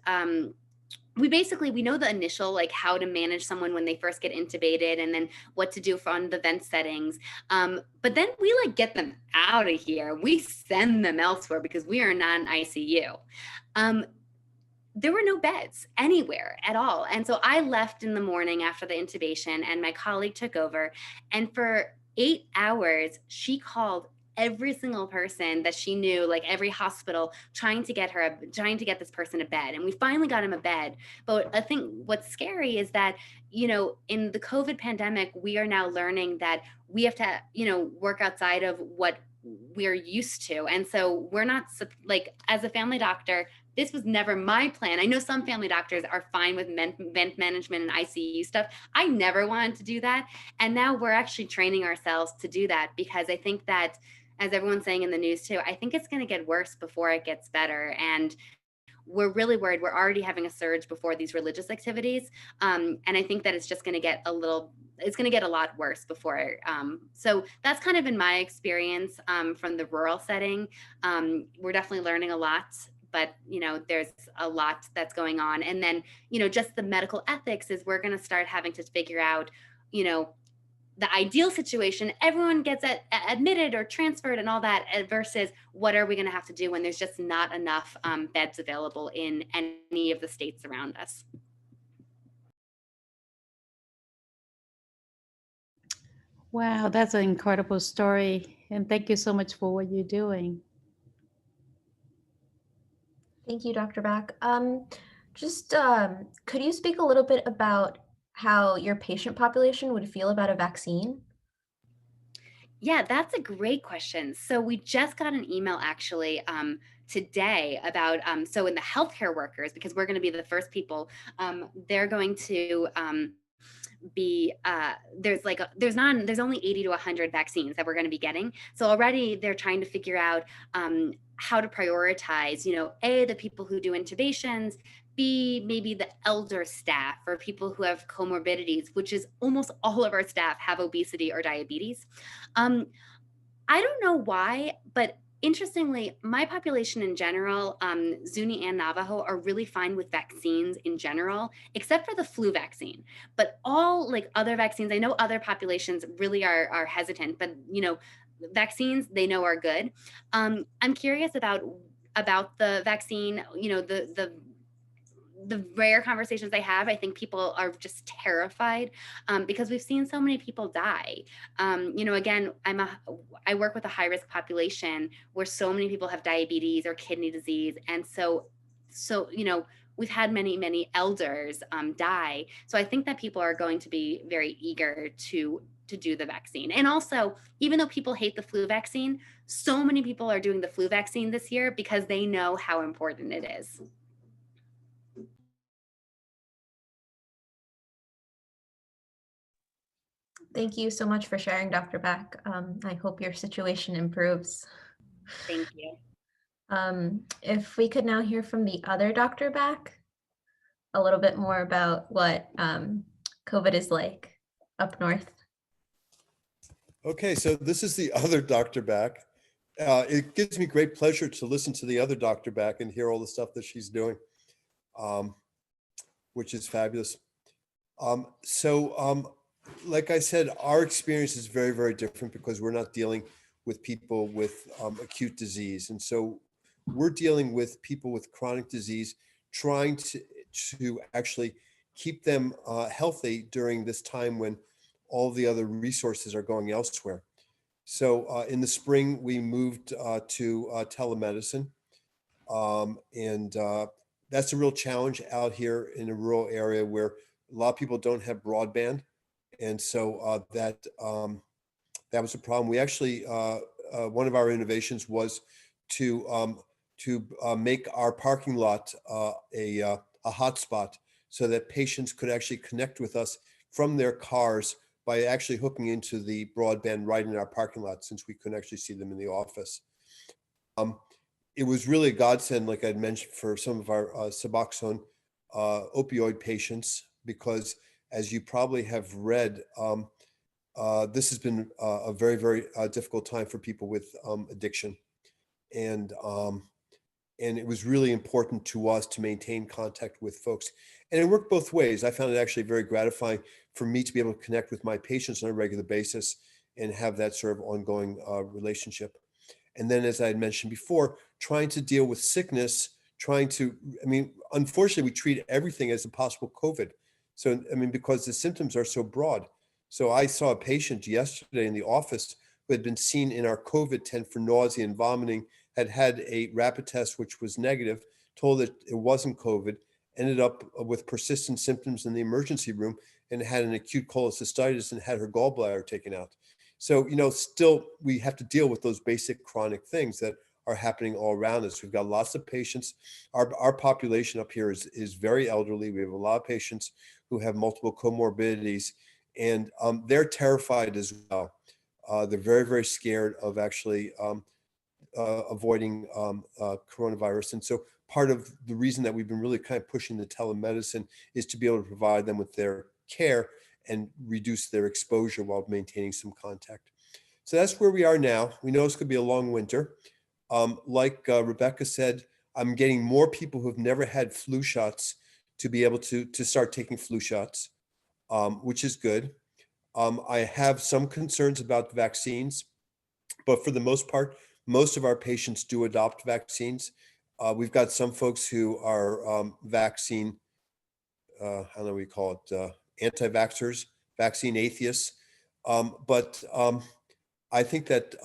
we know the initial, like how to manage someone when they first get intubated, and then what to do on the vent settings. But then we like get them out of here. We send them elsewhere because we are not an ICU. There were no beds anywhere at all. And so I left in the morning after the intubation, and my colleague took over. And for 8 hours, she called every single person that she knew, like every hospital, trying to get this person a bed. And we finally got him a bed. But I think what's scary is that, in the COVID pandemic, we are now learning that we have to, work outside of what we're used to. And so we're not, like, as a family doctor, this was never my plan. I know some family doctors are fine with vent management and ICU stuff. I never wanted to do that. And now we're actually training ourselves to do that, because I think that, as everyone's saying in the news too, I think it's going to get worse before it gets better. And we're really worried. We're already having a surge before these religious activities. And I think that it's just going to get a lot worse before. So that's kind of been my experience from the rural setting. We're definitely learning a lot, but there's a lot that's going on. And then, just the medical ethics is we're going to start having to figure out, the ideal situation, everyone gets admitted or transferred and all that, versus what are we going to have to do when there's just not enough beds available in any of the states around us. Wow, that's an incredible story. And thank you so much for what you're doing. Thank you, Dr. Back. Could you speak a little bit about how your patient population would feel about a vaccine? Yeah, that's a great question. So we just got an email actually today about, so in the healthcare workers, because we're going to be the first people, they're going to be there's only 80 to 100 vaccines that we're going to be getting. So already they're trying to figure out how to prioritize, A, the people who do intubations, B, maybe the elder staff or people who have comorbidities, which is almost all of our staff have obesity or diabetes. I don't know why, but interestingly, my population in general, Zuni and Navajo, are really fine with vaccines in general, except for the flu vaccine. But all like other vaccines, I know other populations really are hesitant, but vaccines they know are good. I'm curious about the vaccine. The rare conversations I have, I think people are just terrified because we've seen so many people die. Again, I work with a high risk population where so many people have diabetes or kidney disease, and so we've had many elders die. So I think that people are going to be very eager to do the vaccine. And also, even though people hate the flu vaccine, so many people are doing the flu vaccine this year because they know how important it is. Thank you so much for sharing, Dr. Back. I hope your situation improves. Thank you. If we could now hear from the other Dr. Back, a little bit more about what COVID is like up north. Okay, so this is the other Dr. Back. It gives me great pleasure to listen to the other Dr. Back and hear all the stuff that she's doing, which is fabulous. Like I said, our experience is very, very different because we're not dealing with people with acute disease. And so we're dealing with people with chronic disease, trying to actually keep them healthy during this time when all the other resources are going elsewhere. So in the spring, we moved to telemedicine. And that's a real challenge out here in a rural area where a lot of people don't have broadband. And so that was a problem. We actually, one of our innovations was to make our parking lot a hotspot so that patients could actually connect with us from their cars by actually hooking into the broadband right in our parking lot, since we couldn't actually see them in the office. It was really a godsend, like I'd mentioned, for some of our Suboxone opioid patients, because as you probably have read, this has been a very, very difficult time for people with addiction. And And it was really important to us to maintain contact with folks. And it worked both ways. I found it actually very gratifying for me to be able to connect with my patients on a regular basis and have that sort of ongoing relationship. And then, as I had mentioned before, trying to deal with sickness, I mean, unfortunately, we treat everything as a possible COVID. So, I mean, because the symptoms are so broad. So I saw a patient yesterday in the office who had been seen in our COVID tent for nausea and vomiting, had had a rapid test, which was negative, told that it wasn't COVID, ended up with persistent symptoms in the emergency room and had an acute cholecystitis and had her gallbladder taken out. So, still we have to deal with those basic chronic things that are happening all around us. We've got lots of patients. Our population up here is very elderly. We have a lot of patients who have multiple comorbidities, and they're terrified as well. They're very, very scared of actually avoiding coronavirus. And so part of the reason that we've been really kind of pushing the telemedicine is to be able to provide them with their care and reduce their exposure while maintaining some contact. So that's where we are now. We know it's going to be a long winter. Like Rebecca said, I'm getting more people who've never had flu shots to be able to start taking flu shots, which is good. I have some concerns about vaccines, but for the most part, most of our patients do adopt vaccines. We've got some folks who are vaccine, how do we call it, anti-vaxxers, vaccine atheists. But I think that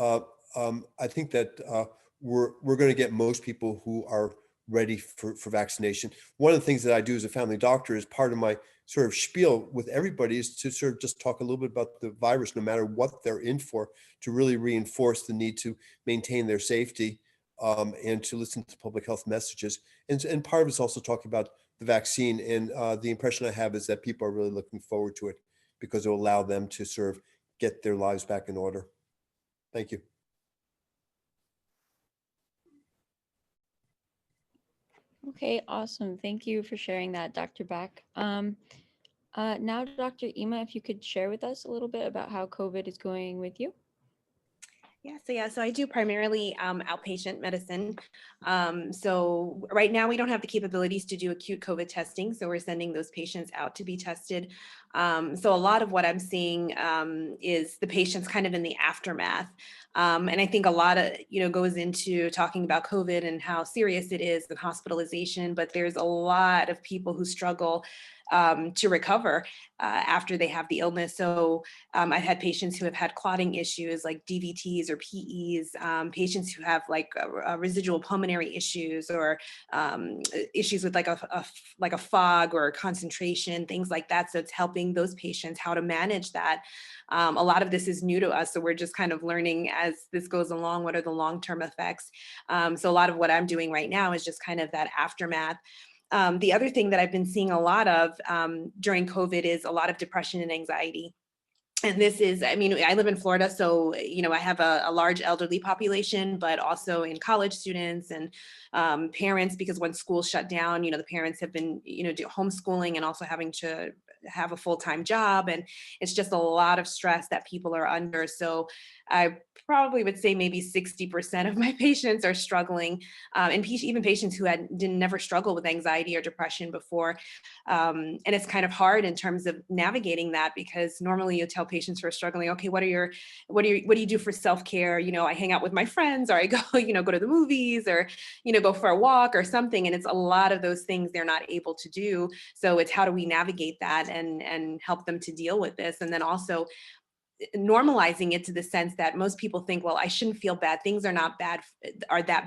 we're going to get most people who are ready for vaccination. One of the things that I do as a family doctor is part of my sort of spiel with everybody is to sort of just talk a little bit about the virus, no matter what they're in for, to really reinforce the need to maintain their safety and to listen to public health messages. And part of it's also talking about the vaccine. And the impression I have is that people are really looking forward to it because it will allow them to sort of get their lives back in order. Thank you. Okay, awesome. Thank you for sharing that, Dr. Back. Now, Dr. Ema, if you could share with us a little bit about how COVID is going with you. So I do primarily outpatient medicine. So right now we don't have the capabilities to do acute COVID testing, so we're sending those patients out to be tested. So a lot of what I'm seeing is the patients kind of in the aftermath. And I think a lot of, goes into talking about COVID and how serious it is and hospitalization, but there's a lot of people who struggle to recover after they have the illness. So I've had patients who have had clotting issues like DVTs or PEs, patients who have like residual pulmonary issues or issues with like a fog or concentration, things like that. So it's helping those patients how to manage that. A lot of this is new to us, so we're just kind of learning as this goes along, what are the long-term effects. So a lot of what I'm doing right now is just kind of that aftermath. The other thing that I've been seeing a lot of during COVID is a lot of depression and anxiety. And this is, I live in Florida, so, I have a large elderly population, but also in college students and parents, because when schools shut down, the parents have been, homeschooling and also having to have a full-time job. And it's just a lot of stress that people are under. So I probably would say maybe 60% of my patients are struggling, and even patients who didn't never struggle with anxiety or depression before. And it's kind of hard in terms of navigating that, because normally you tell patients who are struggling, okay, what do you do for self-care? I hang out with my friends, or I go, go to the movies, or, go for a walk or something. And it's a lot of those things they're not able to do. So it's how do we navigate that and help them to deal with this? And then also normalizing it to the sense that most people think, well, I shouldn't feel bad. Things are not that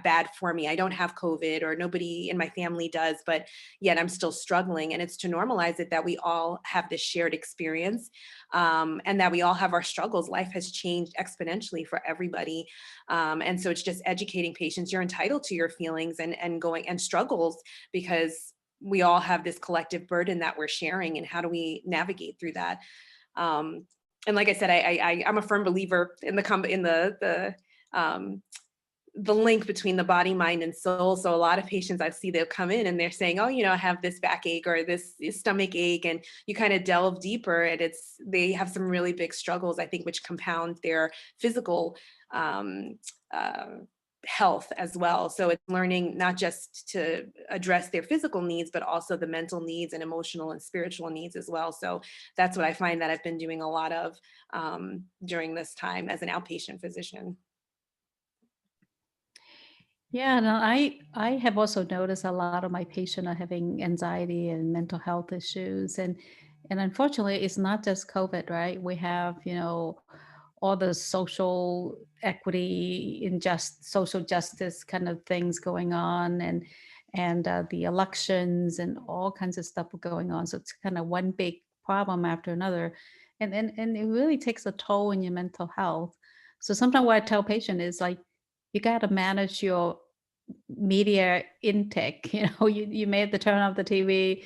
bad for me. I don't have COVID, or nobody in my family does, but yet I'm still struggling. And it's to normalize it that we all have this shared experience, and that we all have our struggles. Life has changed exponentially for everybody. And so it's just educating patients. You're entitled to your feelings and going and struggles, because we all have this collective burden that we're sharing, and how do we navigate through that? And like I said, I'm a firm believer in the link between the body, mind, and soul. So a lot of patients I see, they'll come in and they're saying, oh, I have this backache or this stomach ache, and you kind of delve deeper, and they have some really big struggles, I think, which compound their physical health as well. So it's learning not just to address their physical needs, but also the mental needs and emotional and spiritual needs as well. So that's what I find that I've been doing a lot of during this time as an outpatient physician. Yeah, no, I have also noticed a lot of my patients are having anxiety and mental health issues, and unfortunately, it's not just COVID, right? We have, all the social equity, social justice kind of things going on, and the elections and all kinds of stuff going on. So it's kind of one big problem after another, and it really takes a toll on your mental health. So sometimes what I tell patients is like, you got to manage your media intake. You may have to turn off the TV,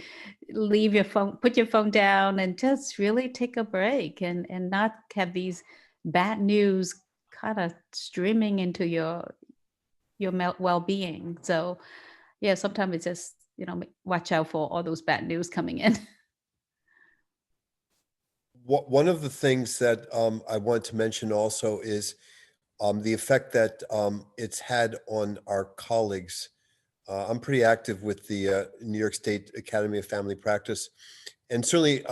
leave your phone, put your phone down, and just really take a break, and not have these bad news kind of streaming into your well-being. So yeah, sometimes it's just, watch out for all those bad news coming in. One of the things that I want to mention also is the effect that it's had on our colleagues. I'm pretty active with the New York State Academy of Family Practice, and certainly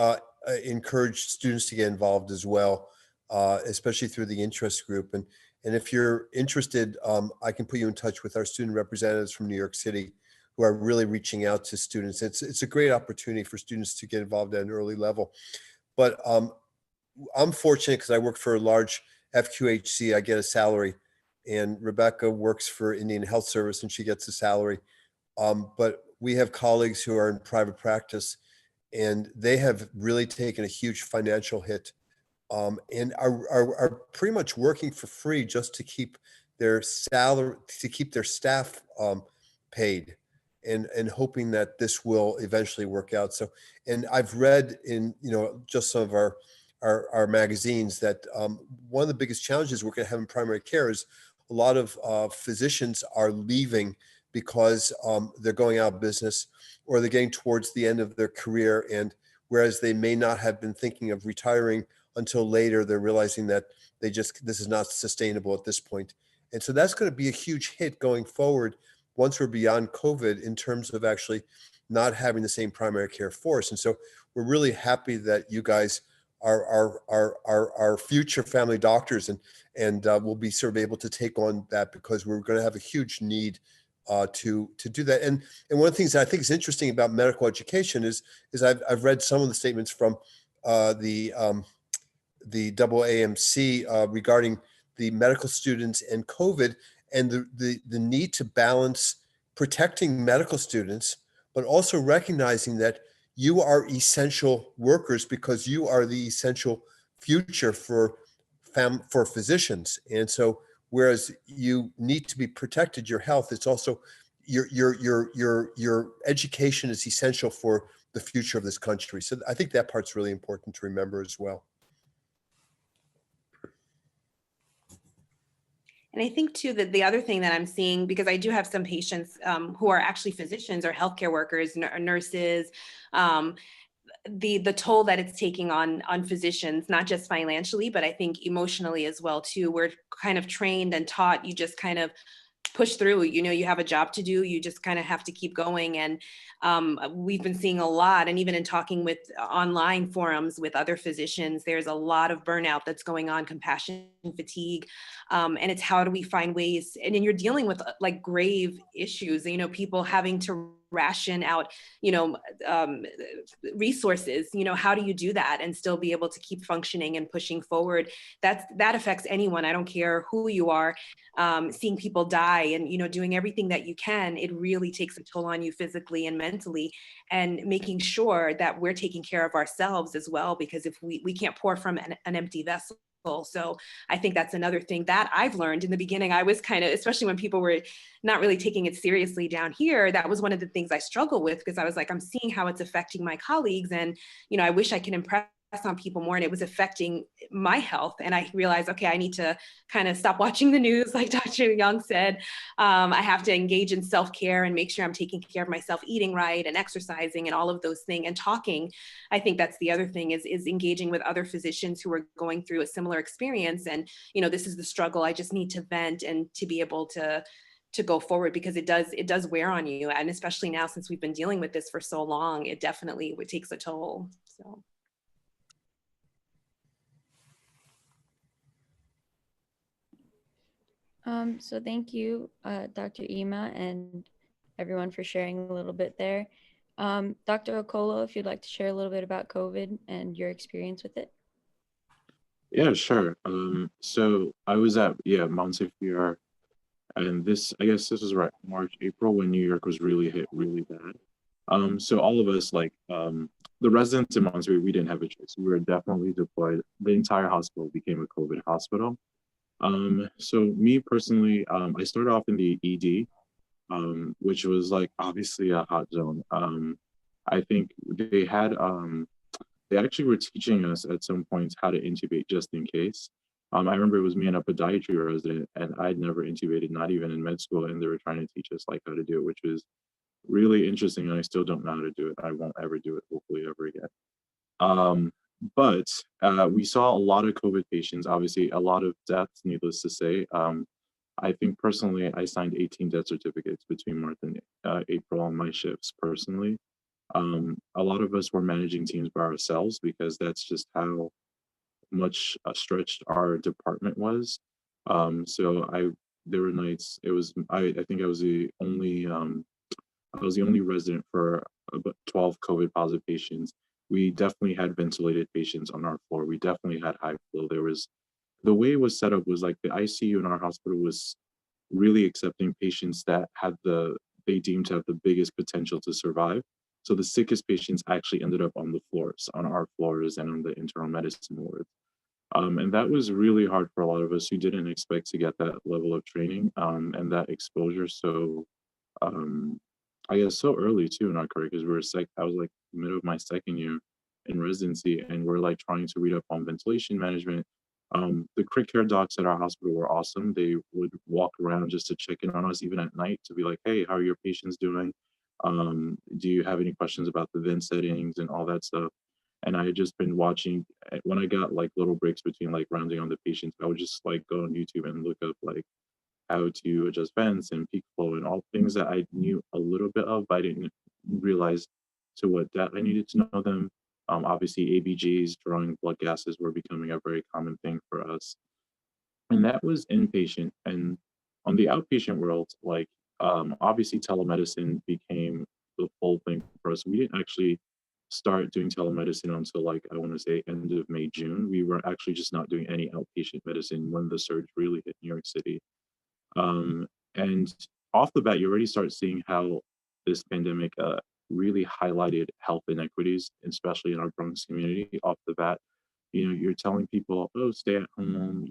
encourage students to get involved as well, especially through the interest group. And if you're interested, I can put you in touch with our student representatives from New York City, who are really reaching out to students. It's a great opportunity for students to get involved at an early level. But I'm fortunate because I work for a large FQHC. I get a salary, and Rebecca works for Indian Health Service, and she gets a salary. But we have colleagues who are in private practice, and they have really taken a huge financial hit, and are pretty much working for free just to keep their salary, to keep their staff paid, and hoping that this will eventually work out. So, and I've read in just some of our magazines that one of the biggest challenges we're going to have in primary care is a lot of physicians are leaving because they're going out of business, or they're getting towards the end of their career, and whereas they may not have been thinking of retiring until later, they're realizing that this is not sustainable at this point. And so that's going to be a huge hit going forward once we're beyond COVID, in terms of actually not having the same primary care force. And so we're really happy that you guys are future family doctors, and will be sort of able to take on that, because we're going to have a huge need to do that. And one of the things that I think is interesting about medical education is I've read some of the statements from the AAMC regarding the medical students and COVID, and the need to balance protecting medical students, but also recognizing that you are essential workers, because you are the essential future for physicians. And so, whereas you need to be protected, your health, it's also your education is essential for the future of this country. So I think that part's really important to remember as well. And I think too that the other thing that I'm seeing, because I do have some patients who are actually physicians or healthcare workers, nurses, the toll that it's taking on physicians, not just financially, but I think emotionally as well too. We're kind of trained and taught, you just kind of push through, you have a job to do, you just kind of have to keep going. And we've been seeing a lot, and even in talking with online forums with other physicians, there's a lot of burnout that's going on, compassion fatigue, and it's how do we find ways, and then you're dealing with like grave issues, people having to ration out, resources, how do you do that and still be able to keep functioning and pushing forward? That affects anyone. I don't care who you are. Seeing people die and, doing everything that you can, it really takes a toll on you physically and mentally, and making sure that we're taking care of ourselves as well, because if we can't pour from an empty vessel. So I think that's another thing that I've learned. In the beginning, I was kind of, especially when people were not really taking it seriously down here, that was one of the things I struggle with, because I was like, I'm seeing how it's affecting my colleagues, and I wish I can impress on people more, and it was affecting my health. And I realized, okay, I need to kind of stop watching the news, like Dr. Young said. I have to engage in self-care and make sure I'm taking care of myself, eating right and exercising and all of those things, and talking. I think that's the other thing, is engaging with other physicians who are going through a similar experience. And, you know, this is the struggle. I just need to vent and to be able to go forward, because it does wear on you. And especially now, since we've been dealing with this for so long, it definitely takes a toll. So. So thank you, Dr. Ema, and everyone for sharing a little bit there. Dr. Okolo, if you'd like to share a little bit about COVID and your experience with it. Yeah, sure. So I was at Montefiore, and I guess this was right March, April, when New York was really hit really bad. So all of us, the residents in Montefiore, we didn't have a choice. We were definitely deployed. The entire hospital became a COVID hospital. So me personally, I started off in the ED, which was like obviously a hot zone. I think they actually were teaching us at some points how to intubate just in case. I remember it was me and a podiatry resident, and I'd never intubated, not even in med school, and they were trying to teach us like how to do it, which was really interesting. And I still don't know how to do it. I won't ever do it, hopefully, ever again. But we saw a lot of COVID patients, obviously a lot of deaths, needless to say. I think personally, I signed 18 death certificates between March and April on my shifts personally. A lot of us were managing teams by ourselves, because that's just how much stretched our department was. There were nights, I think I was the only resident for about 12 COVID positive patients. We definitely had ventilated patients on our floor. We definitely had high flow. The way it was set up was like the ICU in our hospital was really accepting patients that they deemed to have the biggest potential to survive. So the sickest patients actually ended up on the floors, on our floors and on the internal medicine wards. And that was really hard for a lot of us who didn't expect to get that level of training and that exposure. So um, I guess so early too in our career, because I was like middle of my second year in residency, and we're like trying to read up on ventilation management. The crit care docs at our hospital were awesome. They would walk around just to check in on us, even at night, to be like, hey, how are your patients doing? Do you have any questions about the vent settings and all that stuff? And I had just been watching, when I got like little breaks between like rounding on the patients, I would just like go on YouTube and look up like how to adjust vents and peak flow and all things that I knew a little bit of, but I didn't realize to what depth I needed to know them. Obviously, ABGs, drawing blood gases, were becoming a very common thing for us. And that was inpatient. And on the outpatient world, obviously telemedicine became the full thing for us. We didn't actually start doing telemedicine until like, I want to say end of May, June. We were actually just not doing any outpatient medicine when the surge really hit New York City. And off the bat, you already start seeing how this pandemic really highlighted health inequities, especially in our Bronx community. Off the bat, you're telling people, oh, stay at home,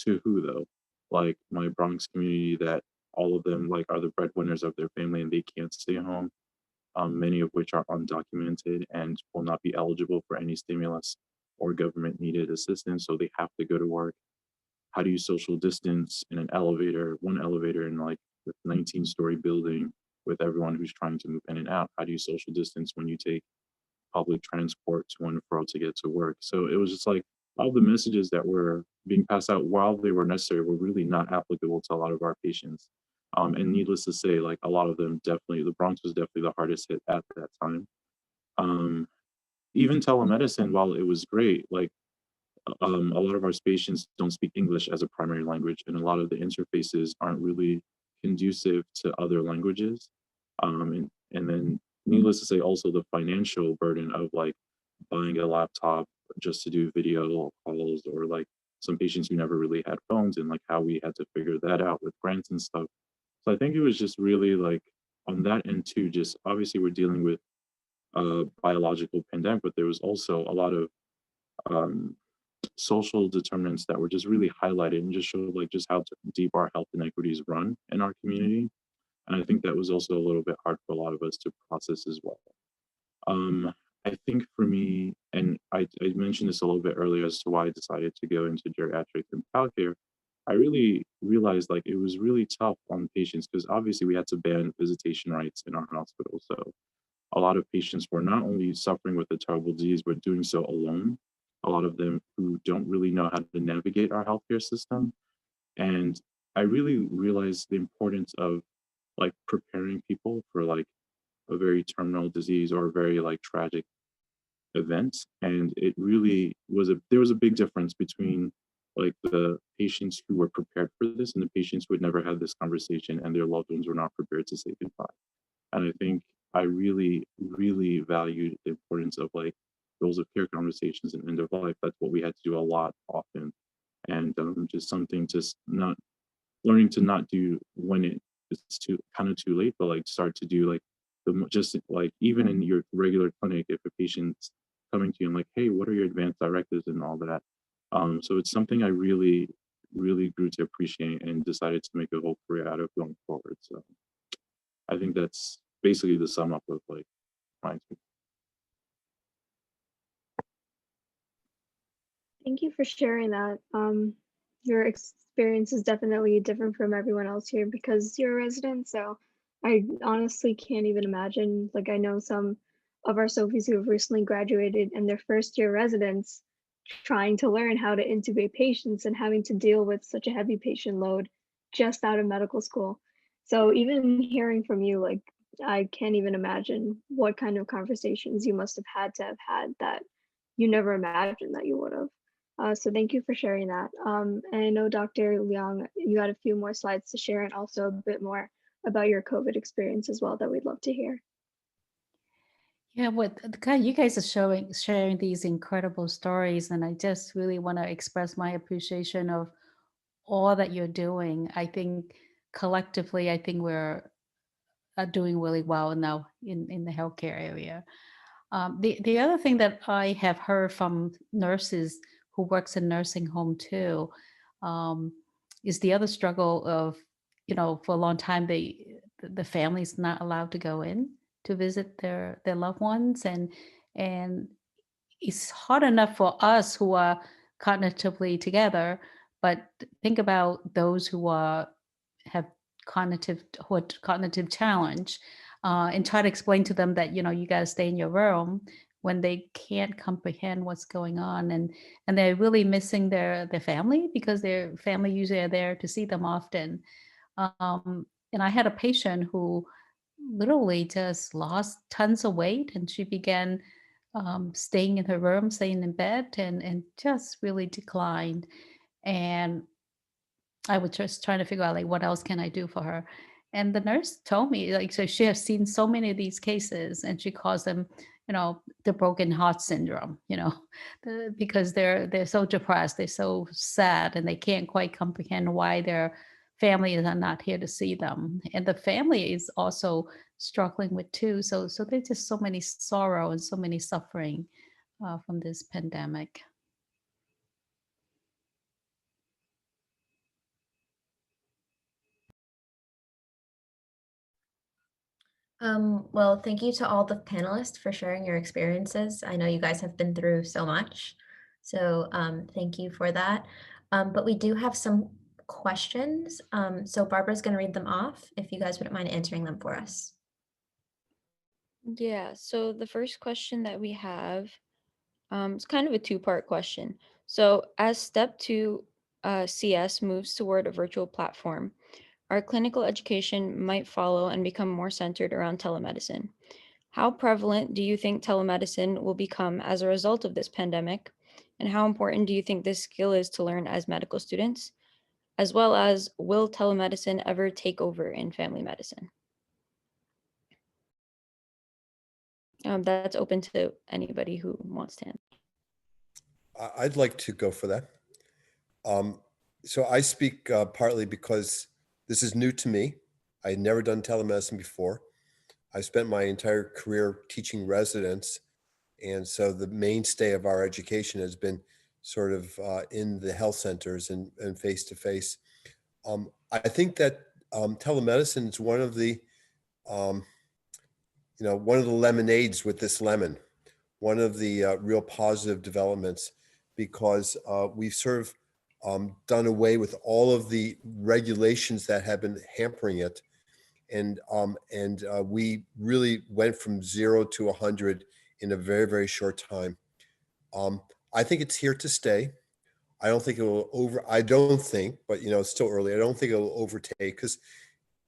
to who though? Like my Bronx community, that all of them like are the breadwinners of their family and they can't stay home, many of which are undocumented and will not be eligible for any stimulus or government needed assistance. So they have to go to work. How do you social distance in one elevator in like a 19-story building with everyone who's trying to move in and out? How do you social distance when you take public transport to and fro to get to work? So it was just like all the messages that were being passed out while they were necessary were really not applicable to a lot of our patients. And needless to say, like a lot of them definitely, the Bronx was definitely the hardest hit at that time. Even telemedicine, while it was great, like a lot of our patients don't speak English as a primary language, and a lot of the interfaces aren't really conducive to other languages. And then, needless to say, also the financial burden of like buying a laptop just to do video calls, or like some patients who never really had phones, and like how we had to figure that out with grants and stuff. So I think it was just really like on that end too. Just obviously we're dealing with a biological pandemic, but there was also a lot of um, social determinants that were just really highlighted and just showed like just how deep our health inequities run in our community. And I think that was also a little bit hard for a lot of us to process as well. I think for me, and I mentioned this a little bit earlier as to why I decided to go into geriatrics and childcare. I really realized like it was really tough on patients because obviously we had to ban visitation rights in our hospital. So a lot of patients were not only suffering with a terrible disease, but doing so alone. A lot of them who don't really know how to navigate our healthcare system. And I really realized the importance of like preparing people for like a very terminal disease or a very like tragic event. And it really was there was a big difference between like the patients who were prepared for this and the patients who had never had this conversation and their loved ones were not prepared to say goodbye. And I think I really, really valued the importance of like goals of care conversations and end of life. That's what we had to do a lot often. And just something to not learning to not do when it's too kind of too late, but like start to do like just like even in your regular clinic, if a patient's coming to you and like, hey, what are your advanced directives and all that. So it's something I really, really grew to appreciate and decided to make a whole career out of going forward. So I think that's basically the sum up of like my experience. Thank you for sharing that. Your experience is definitely different from everyone else here because you're a resident. So I honestly can't even imagine. Like, I know some of our Sophies who have recently graduated and their first year residents trying to learn how to intubate patients and having to deal with such a heavy patient load just out of medical school. So even hearing from you, like, I can't even imagine what kind of conversations you must have had that you never imagined that you would have. So thank you for sharing that. And I know Dr. Liang, you had a few more slides to share and also a bit more about your COVID experience as well that we'd love to hear. Yeah, God, you guys are sharing these incredible stories, and I just really want to express my appreciation of all that you're doing. I think collectively, I think we're doing really well now in the healthcare area. The other thing that I have heard from nurses who works in nursing home too, um, is the other struggle of, for a long time the family's not allowed to go in to visit their loved ones, and it's hard enough for us who are cognitively together, but think about those who are have cognitive challenge, and try to explain to them that you got to stay in your room when they can't comprehend what's going on, and they're really missing their family because their family usually are there to see them often. And I had a patient who literally just lost tons of weight, and she began staying in her room, staying in bed, and just really declined. And I was just trying to figure out like what else can I do for her. And the nurse told me like, so she has seen so many of these cases, and she calls them, the broken heart syndrome, because they're so depressed, they're so sad, and they can't quite comprehend why their families are not here to see them. And the family is also struggling with too. So there's just so many sorrow and so many suffering from this pandemic. Well, thank you to all the panelists for sharing your experiences. I know you guys have been through so much, so thank you for that. But we do have some questions. So Barbara's going to read them off if you guys wouldn't mind answering them for us. Yeah, so the first question that we have, it's kind of a two-part question. So as step two, CS moves toward a virtual platform, our clinical education might follow and become more centered around telemedicine. How prevalent do you think telemedicine will become as a result of this pandemic? And how important do you think this skill is to learn as medical students? As well as, will telemedicine ever take over in family medicine? That's open to anybody who wants to answer. I'd like to go for that. So I speak partly because this is new to me. I had never done telemedicine before. I spent my entire career teaching residents. And so the mainstay of our education has been sort of in the health centers and face-to-face. I think that telemedicine is one of the, one of the lemonades with this lemon. one of the real positive developments, because we've sort of done away with all of the regulations that have been hampering it. And we really went from 0 to 100 in a very, very short time. I think it's here to stay. I don't think it will I don't think, but it's still early. I don't think it will overtake, because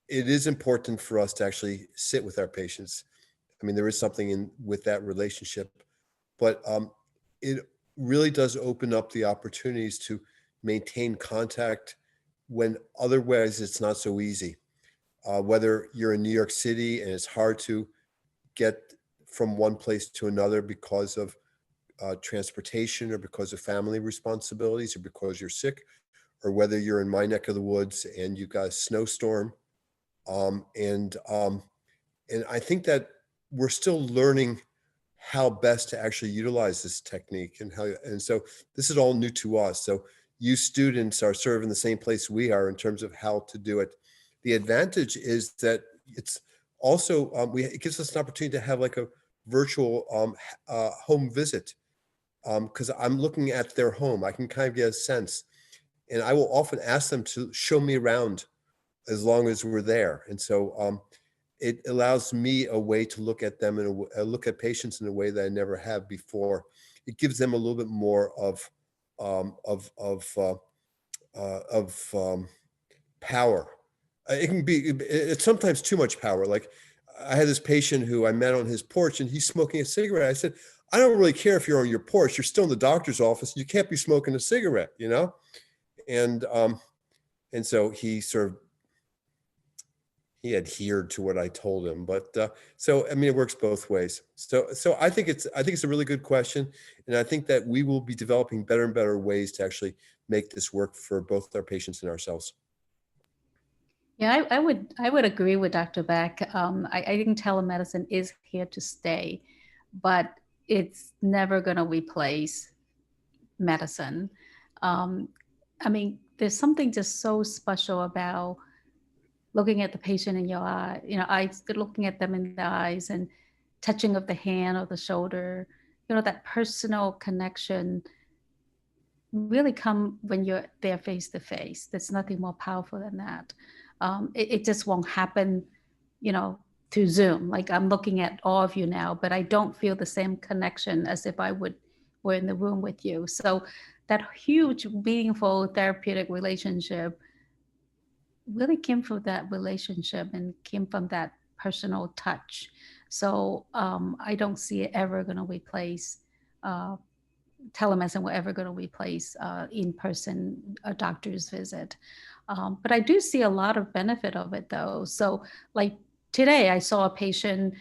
it is important for us to actually sit with our patients. I mean, there is something in with that relationship, but it really does open up the opportunities to maintain contact when otherwise it's not so easy. Whether you're in New York City and it's hard to get from one place to another because of transportation, or because of family responsibilities, or because you're sick, or whether you're in my neck of the woods and you've got a snowstorm. Um, and um, and I think that we're still learning how best to actually utilize this technique, and so this is all new to us. So you students are sort of in the same place we are in terms of how to do it. The advantage is that it's also it gives us an opportunity to have like a virtual home visit, because I'm looking at their home. I can kind of get a sense, and I will often ask them to show me around as long as we're there. And so it allows me a way to look at them and look at patients in a way that I never have before. It gives them a little bit more of um, of of uh, power. It can be, it's sometimes too much power. Like, I had this patient who I met on his porch, and he's smoking a cigarette. I said, I don't really care if you're on your porch. You're still in the doctor's office. You can't be smoking a cigarette, And and so he adhered to what I told him. But so I mean, it works both ways. So I think it's a really good question, and I think that we will be developing better and better ways to actually make this work for both our patients and ourselves. Yeah, I would agree with Dr. Beck. I think telemedicine is here to stay, but it's never going to replace medicine. I mean, there's something just so special about looking at the patient in your eye, eyes, looking at them in the eyes, and touching of the hand or the shoulder, that personal connection really come when you're there face to face. There's nothing more powerful than that. It just won't happen, through Zoom. Like, I'm looking at all of you now, but I don't feel the same connection as if I were in the room with you. So that huge, meaningful therapeutic relationship really came from that relationship and came from that personal touch. So I don't see it ever going to replace uh, telemedicine were ever going to replace in-person a doctor's visit. But I do see a lot of benefit of it, though. So like today, I saw a patient,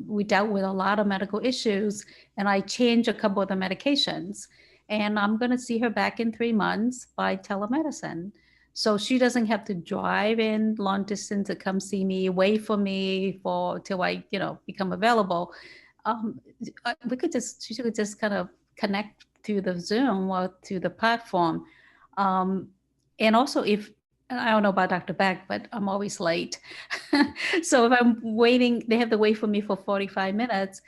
we dealt with a lot of medical issues, and I changed a couple of the medications. And I'm going to see her back in 3 months by telemedicine. So she doesn't have to drive in long distance to come see me, wait for me till I, become available. She could just kind of connect to the Zoom or to the platform. And also, if I don't know about Dr. Beck, but I'm always late. So if I'm waiting, they have to wait for me for 45 minutes.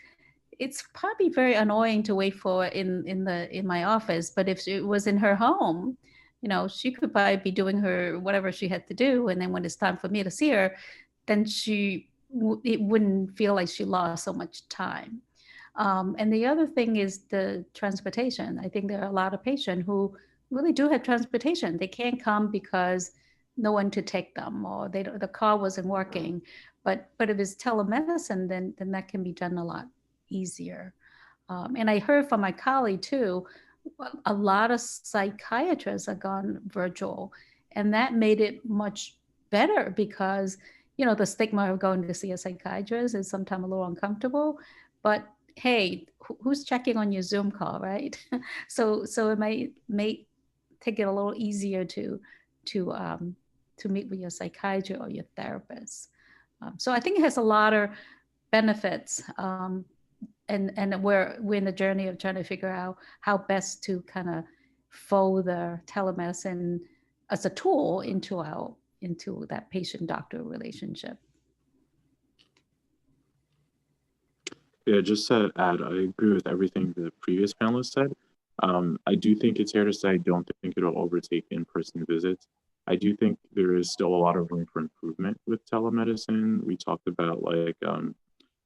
It's probably very annoying to wait for in my office. But if it was in her home, she could probably be doing her whatever she had to do, and then when it's time for me to see her, then it wouldn't feel like she lost so much time. And the other thing is the transportation. I think there are a lot of patients who really do have transportation. They can't come because no one to take them, or the car wasn't working. But if it's telemedicine, then that can be done a lot easier. And I heard from my colleague too, a lot of psychiatrists have gone virtual, and that made it much better because the stigma of going to see a psychiatrist is sometimes a little uncomfortable, but hey, who's checking on your Zoom call, right? So it may take it a little easier to meet with your psychiatrist or your therapist. So I think it has a lot of benefits, and we're in the journey of trying to figure out how best to kind of fold the telemedicine as a tool into that patient doctor relationship. Yeah, just to add, I agree with everything the previous panelist said. I do think it's fair to say I don't think it'll overtake in-person visits. I do think there is still a lot of room for improvement with telemedicine. We talked about like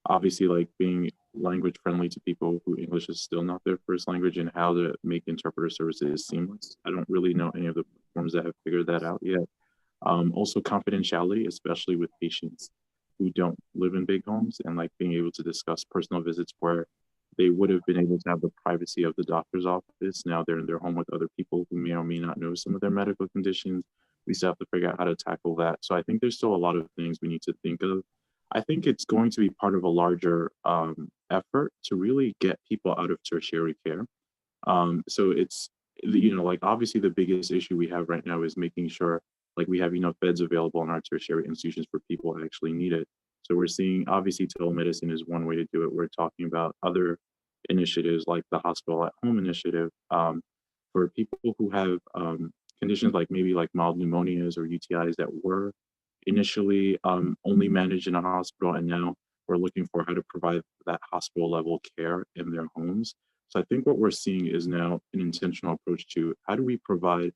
obviously like being language friendly to people who English is still not their first language and how to make interpreter services seamless. I don't really know any of the platforms that have figured that out yet. Also confidentiality, especially with patients who don't live in big homes, and like being able to discuss personal visits where they would have been able to have the privacy of the doctor's office. Now they're in their home with other people who may or may not know some of their medical conditions. We still have to figure out how to tackle that. So I think there's still a lot of things we need to think of. I think it's going to be part of a larger effort to really get people out of tertiary care. So it's, you know, like obviously the biggest issue we have right now is making sure like we have enough beds available in our tertiary institutions for people who actually need it. So we're seeing obviously telemedicine is one way to do it. We're talking about other initiatives like the hospital at home initiative for people who have conditions like maybe like mild pneumonias or UTIs that were initially only managed in a hospital, and now we're looking for how to provide that hospital level care in their homes. So I think what we're seeing is now an intentional approach to how do we provide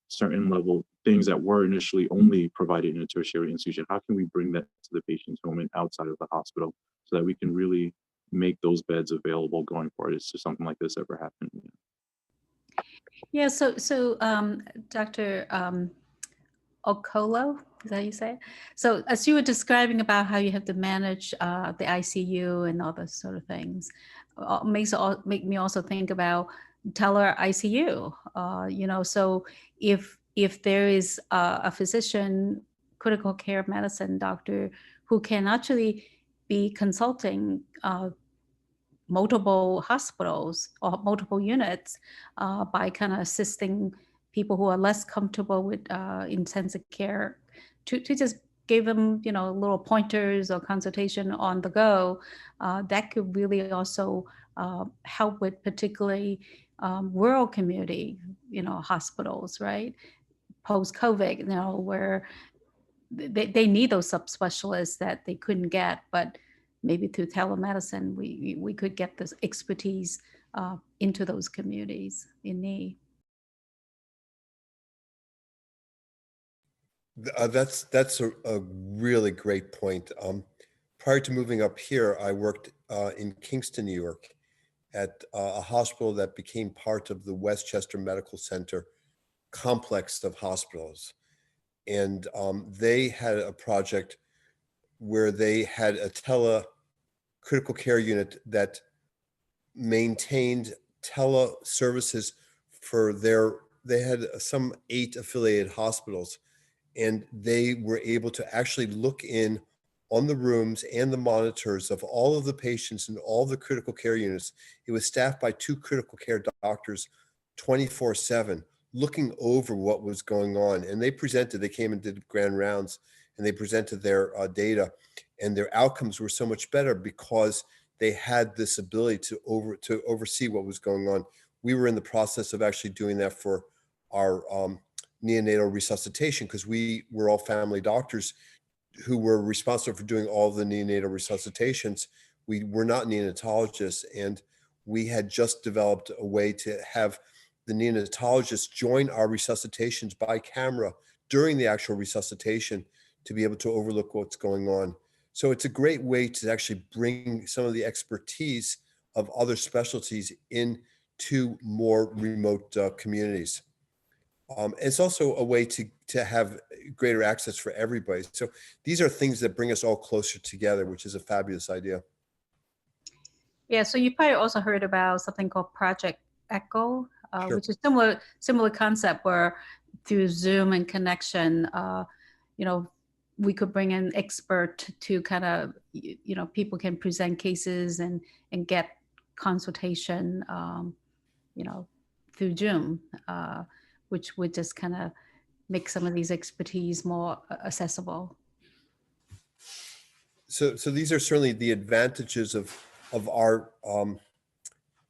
certain level things that were initially only provided in a tertiary institution. How can we bring that to the patient's home and outside of the hospital so that we can really make those beds available going forward? It's just something like this ever happened. Yeah, Dr. Okolo, is that how you say it? So as you were describing about how you have to manage the ICU and all those sort of things, make me also think about tele ICU. You know, so if there is a physician, critical care medicine doctor who can actually be consulting multiple hospitals or multiple units by kind of assisting people who are less comfortable with intensive care to just give them, you know, little pointers or consultation on the go. That could really also help with particularly rural community, you know, hospitals, right? Post-COVID, you know, where they need those subspecialists that they couldn't get, but maybe through telemedicine, we could get this expertise into those communities in need. That's a really great point. Prior to moving up here, I worked in Kingston, New York, at a hospital that became part of the Westchester Medical Center complex of hospitals. And they had a project where they had a critical care unit that maintained tele services for they had some 8 affiliated hospitals, and they were able to actually look in on the rooms and the monitors of all of the patients and all the critical care units. It was staffed by 2 critical care doctors 24/7, looking over what was going on. And they came and did grand rounds, and they presented their data, and their outcomes were so much better because they had this ability to oversee what was going on. We were in the process of actually doing that for our neonatal resuscitation, because we were all family doctors who were responsible for doing all the neonatal resuscitations. We were not neonatologists, and we had just developed a way to have the neonatologists join our resuscitations by camera during the actual resuscitation to be able to overlook what's going on. So it's a great way to actually bring some of the expertise of other specialties into more remote communities. It's also a way to have greater access for everybody. So these are things that bring us all closer together, which is a fabulous idea. Yeah, so you probably also heard about something called Project Echo, Sure. which is similar concept where through Zoom and connection, you know, we could bring in expert to kind of, you know, people can present cases and get consultation, you know, through Zoom, which would just kind of make some of these expertise more accessible. So these are certainly the advantages of our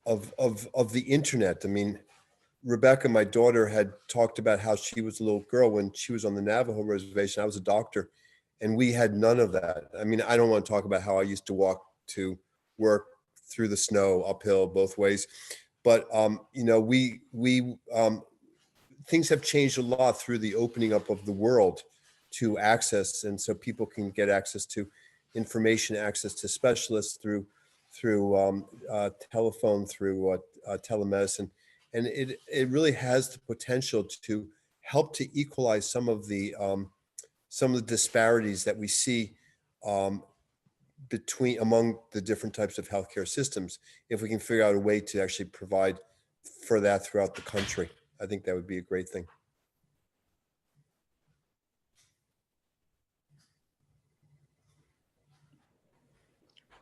of the internet. I mean, Rebecca, my daughter, had talked about how she was a little girl when she was on the Navajo reservation. I was a doctor, and we had none of that. I mean, I don't want to talk about how I used to walk to work through the snow, uphill, both ways. But you know, things have changed a lot through the opening up of the world to access, and so people can get access to information, access to specialists through telephone, through telemedicine, and it really has the potential to help to equalize some of the disparities that we see among the different types of healthcare systems. If we can figure out a way to actually provide for that throughout the country, I think that would be a great thing.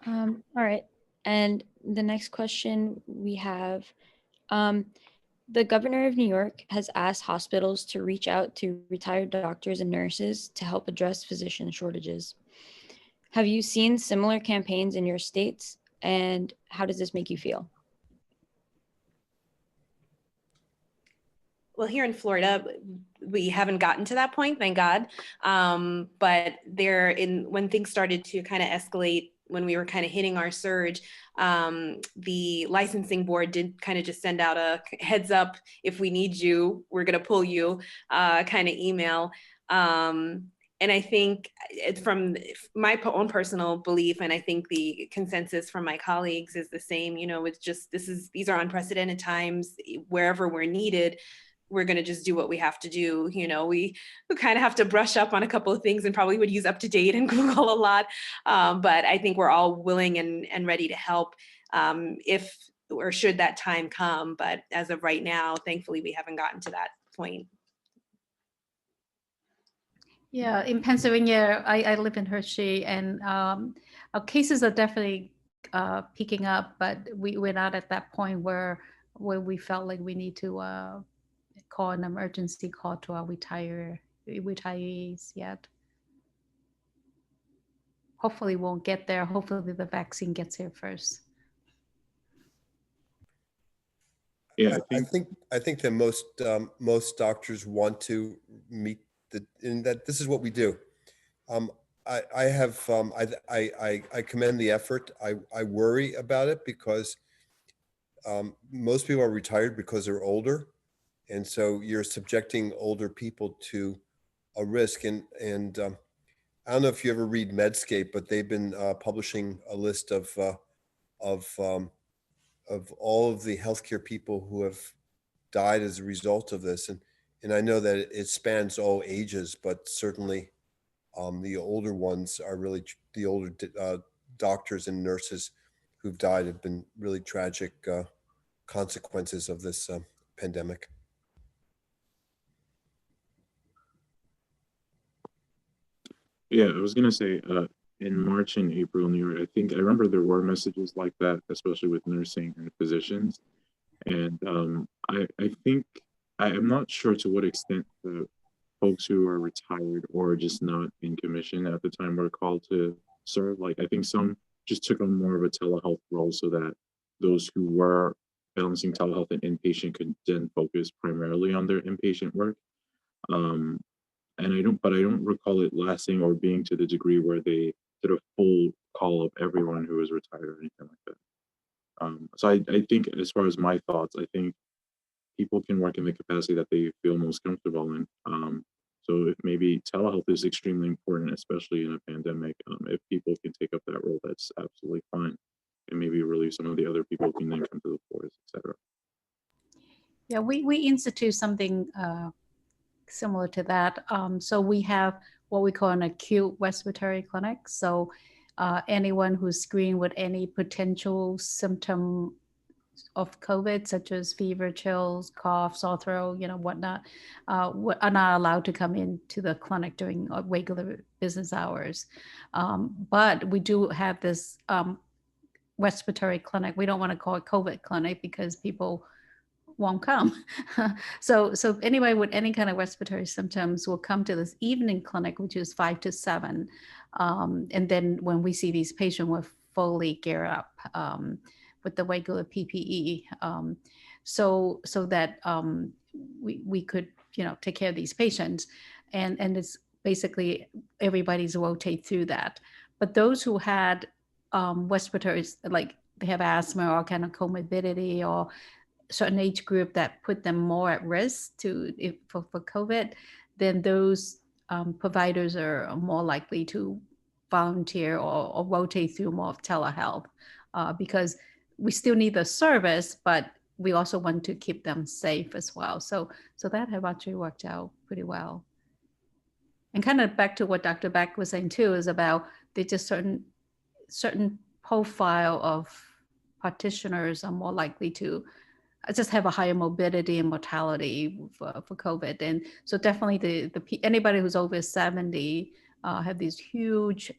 All right. And the next question we have, the governor of New York has asked hospitals to reach out to retired doctors and nurses to help address physician shortages. Have you seen similar campaigns in your states? And how does this make you feel? Well, here in Florida, we haven't gotten to that point, thank God. But when things started to kind of escalate, when we were kind of hitting our surge, the licensing board did kind of just send out a heads up, if we need you, we're going to pull you kind of email. And I think from my own personal belief, and I think the consensus from my colleagues is the same, you know, it's just, these are unprecedented times. Wherever we're needed, we're going to just do what we have to do. You know, we kind of have to brush up on a couple of things and probably would use UpToDate and Google a lot. But I think we're all willing and ready to help if or should that time come. But as of right now, thankfully, we haven't gotten to that point. Yeah, in Pennsylvania, I live in Hershey, and our cases are definitely picking up, but we're not at that point where we felt like we need to call an emergency call to our retirees yet. Hopefully we'll get there. Hopefully the vaccine gets here first. Yeah, I think that most doctors want to meet in that this is what we do. I commend the effort. I worry about it because most people are retired because they're older, and so you're subjecting older people to a risk. And I don't know if you ever read Medscape, but they've been publishing a list of all of the healthcare people who have died as a result of this, and I know that it spans all ages, but certainly the older ones are really the older doctors and nurses who've died have been really tragic consequences of this pandemic. Yeah, I was gonna say, in March and April in New York, I remember there were messages like that, especially with nursing and physicians. And I think I'm not sure to what extent the folks who are retired or just not in commission at the time were called to serve. Like I think some just took on more of a telehealth role so that those who were balancing telehealth and inpatient could then focus primarily on their inpatient work. And I don't recall it lasting or being to the degree where they did a full call of everyone who was retired or anything like that. So I think as far as my thoughts, I think people can work in the capacity that they feel most comfortable in. So if maybe telehealth is extremely important, especially in a pandemic, if people can take up that role, that's absolutely fine. And maybe relieve some of the other people who can then come to the floors, etc. Yeah, we institute something similar to that. So we have what we call an acute respiratory clinic. So anyone who's screened with any potential symptom of COVID, such as fever, chills, cough, sore throat, whatnot, are not allowed to come into the clinic during regular business hours. But we do have this respiratory clinic. We don't want to call it COVID clinic because people won't come. So anybody with any kind of respiratory symptoms will come to this evening clinic, which is 5 to 7. And then when we see these patients, we're fully geared up with the regular PPE, so that we could take care of these patients, and it's basically everybody's rotate through that. But those who had respiratory, like they have asthma or kind of comorbidity or certain age group that put them more at risk for COVID, then those providers are more likely to volunteer or rotate through more of telehealth because we still need the service, but we also want to keep them safe as well. So that have actually worked out pretty well. And kind of back to what Dr. Beck was saying too, is about they just certain profile of practitioners are more likely to just have a higher morbidity and mortality for COVID. And so definitely anybody who's over 70 have these huge,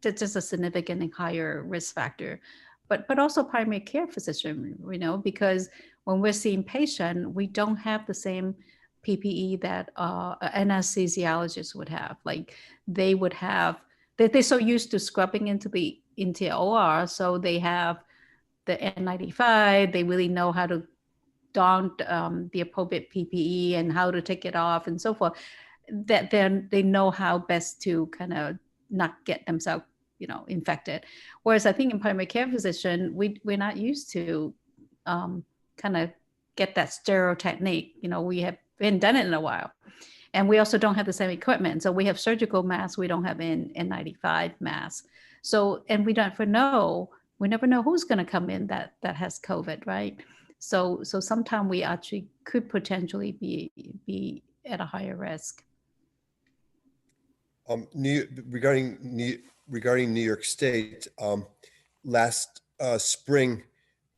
just a significant and higher risk factor. But also primary care physician, because when we're seeing patient, we don't have the same PPE that anesthesiologists would have. Like they would have, they're so used to scrubbing into the OR, so they have the N95. They really know how to don the appropriate PPE and how to take it off and so forth. That then they know how best to kind of not get themselves, infected. Whereas I think in primary care physician, we're not used to kind of get that sterile technique. We haven't done it in a while. And we also don't have the same equipment. So we have surgical masks. We don't have N95 masks. So, and we never know who's going to come in that has COVID, right? So sometimes we actually could potentially be at a higher risk. Regarding New York State, last spring,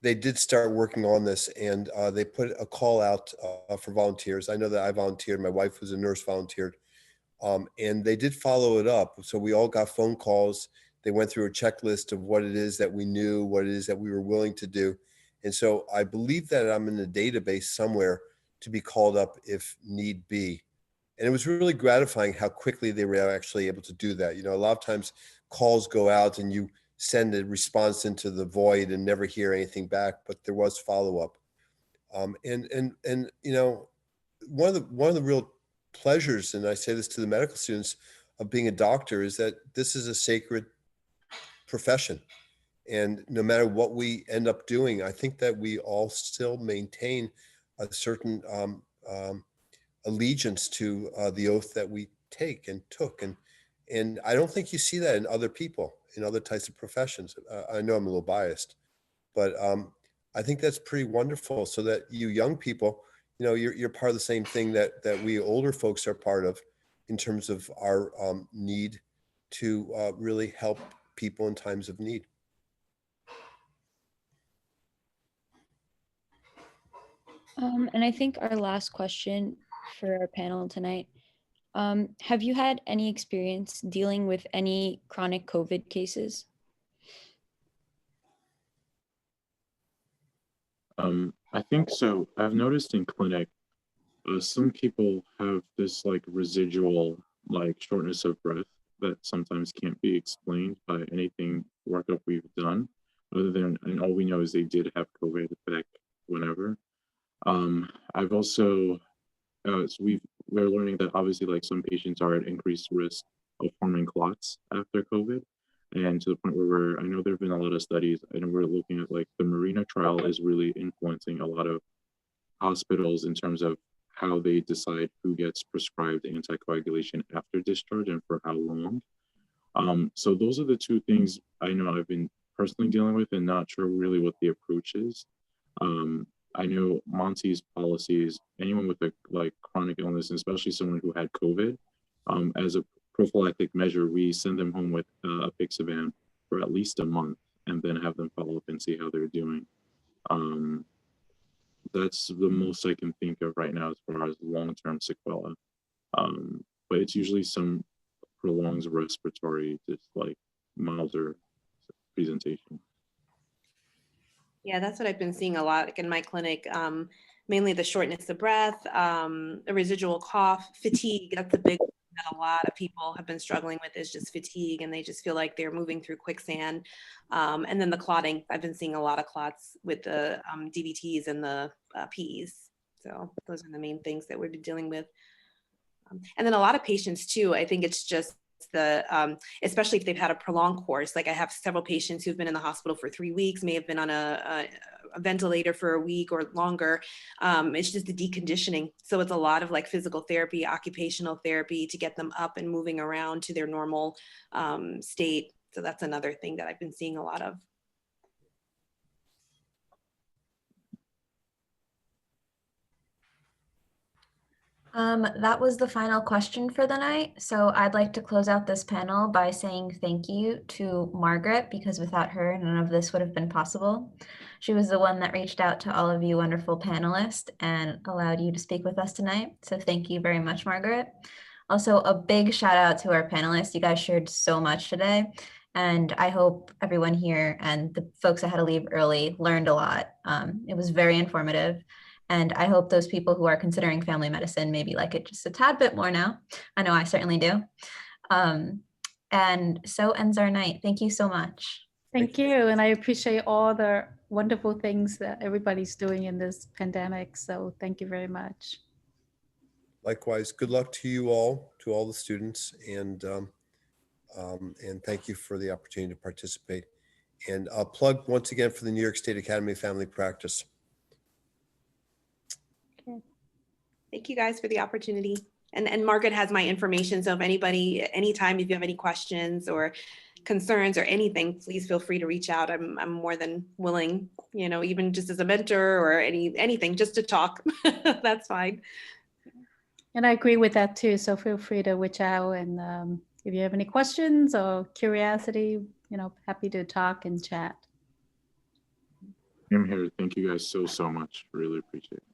they did start working on this, and they put a call out for volunteers. I know that I volunteered. My wife was a nurse, volunteered, and they did follow it up. So we all got phone calls. They went through a checklist of what it is that we knew, what it is that we were willing to do. And so I believe that I'm in a database somewhere to be called up if need be. And it was really gratifying how quickly they were actually able to do that. A lot of times calls go out and you send a response into the void and never hear anything back, but there was follow-up. And one of the real pleasures, and I say this to the medical students, of being a doctor is that this is a sacred profession. And no matter what we end up doing, I think that we all still maintain a certain allegiance to the oath that we take and took. And I don't think you see that in other people, in other types of professions. I know I'm a little biased, but I think that's pretty wonderful. So that you young people, you're part of the same thing that we older folks are part of, in terms of our need to really help people in times of need. And I think our last question for our panel tonight, have you had any experience dealing with any chronic COVID cases? I think so. I've noticed in clinic, some people have this like residual shortness of breath that sometimes can't be explained by anything workup we've done, other than, and all we know is they did have COVID back whenever. I've also, so we're learning that obviously some patients are at increased risk of forming clots after COVID. And to the point where I know there have been a lot of studies, and we're looking at the Marina trial is really influencing a lot of hospitals in terms of how they decide who gets prescribed anticoagulation after discharge and for how long. So those are the two things I know I've been personally dealing with, and not sure really what the approach is. I know Monty's policies, anyone with a chronic illness, and especially someone who had COVID, as a prophylactic measure, we send them home with apixaban for at least a month, and then have them follow up and see how they're doing. That's the most I can think of right now as far as long-term sequela. But it's usually some prolonged respiratory, just milder presentation. Yeah, that's what I've been seeing a lot in my clinic. Mainly the shortness of breath, the residual cough, fatigue. That's the big one that a lot of people have been struggling with, is just fatigue, and they just feel like they're moving through quicksand. And then the clotting. I've been seeing a lot of clots with the DVTs and the PEs. So those are the main things that we've been dealing with. And then a lot of patients too, I think it's just especially if they've had a prolonged course. Like I have several patients who've been in the hospital for 3 weeks, may have been on a ventilator for a week or longer. It's just the deconditioning. So it's a lot of like physical therapy, occupational therapy to get them up and moving around to their normal state. So that's another thing that I've been seeing a lot of. That was the final question for the night. So I'd like to close out this panel by saying thank you to Margaret, because without her, none of this would have been possible. She was the one that reached out to all of you wonderful panelists and allowed you to speak with us tonight. So thank you very much, Margaret. Also, a big shout out to our panelists. You guys shared so much today. And I hope everyone here and the folks that had to leave early learned a lot. It was very informative. And I hope those people who are considering family medicine maybe like it just a tad bit more now. I know I certainly do. And so ends our night. Thank you so much. Thank you. And I appreciate all the wonderful things that everybody's doing in this pandemic. So thank you very much. Likewise, good luck to you all, to all the students, and thank you for the opportunity to participate. And I'll plug once again for the New York State Academy of Family Practice. Thank you guys for the opportunity. And Margaret has my information. So if anybody, anytime, if you have any questions or concerns or anything, please feel free to reach out. I'm more than willing, you know, even just as a mentor or anything, just to talk. That's fine. And I agree with that too. So feel free to reach out, and if you have any questions or curiosity, you know, happy to talk and chat. I'm here. Thank you guys so much. Really appreciate it.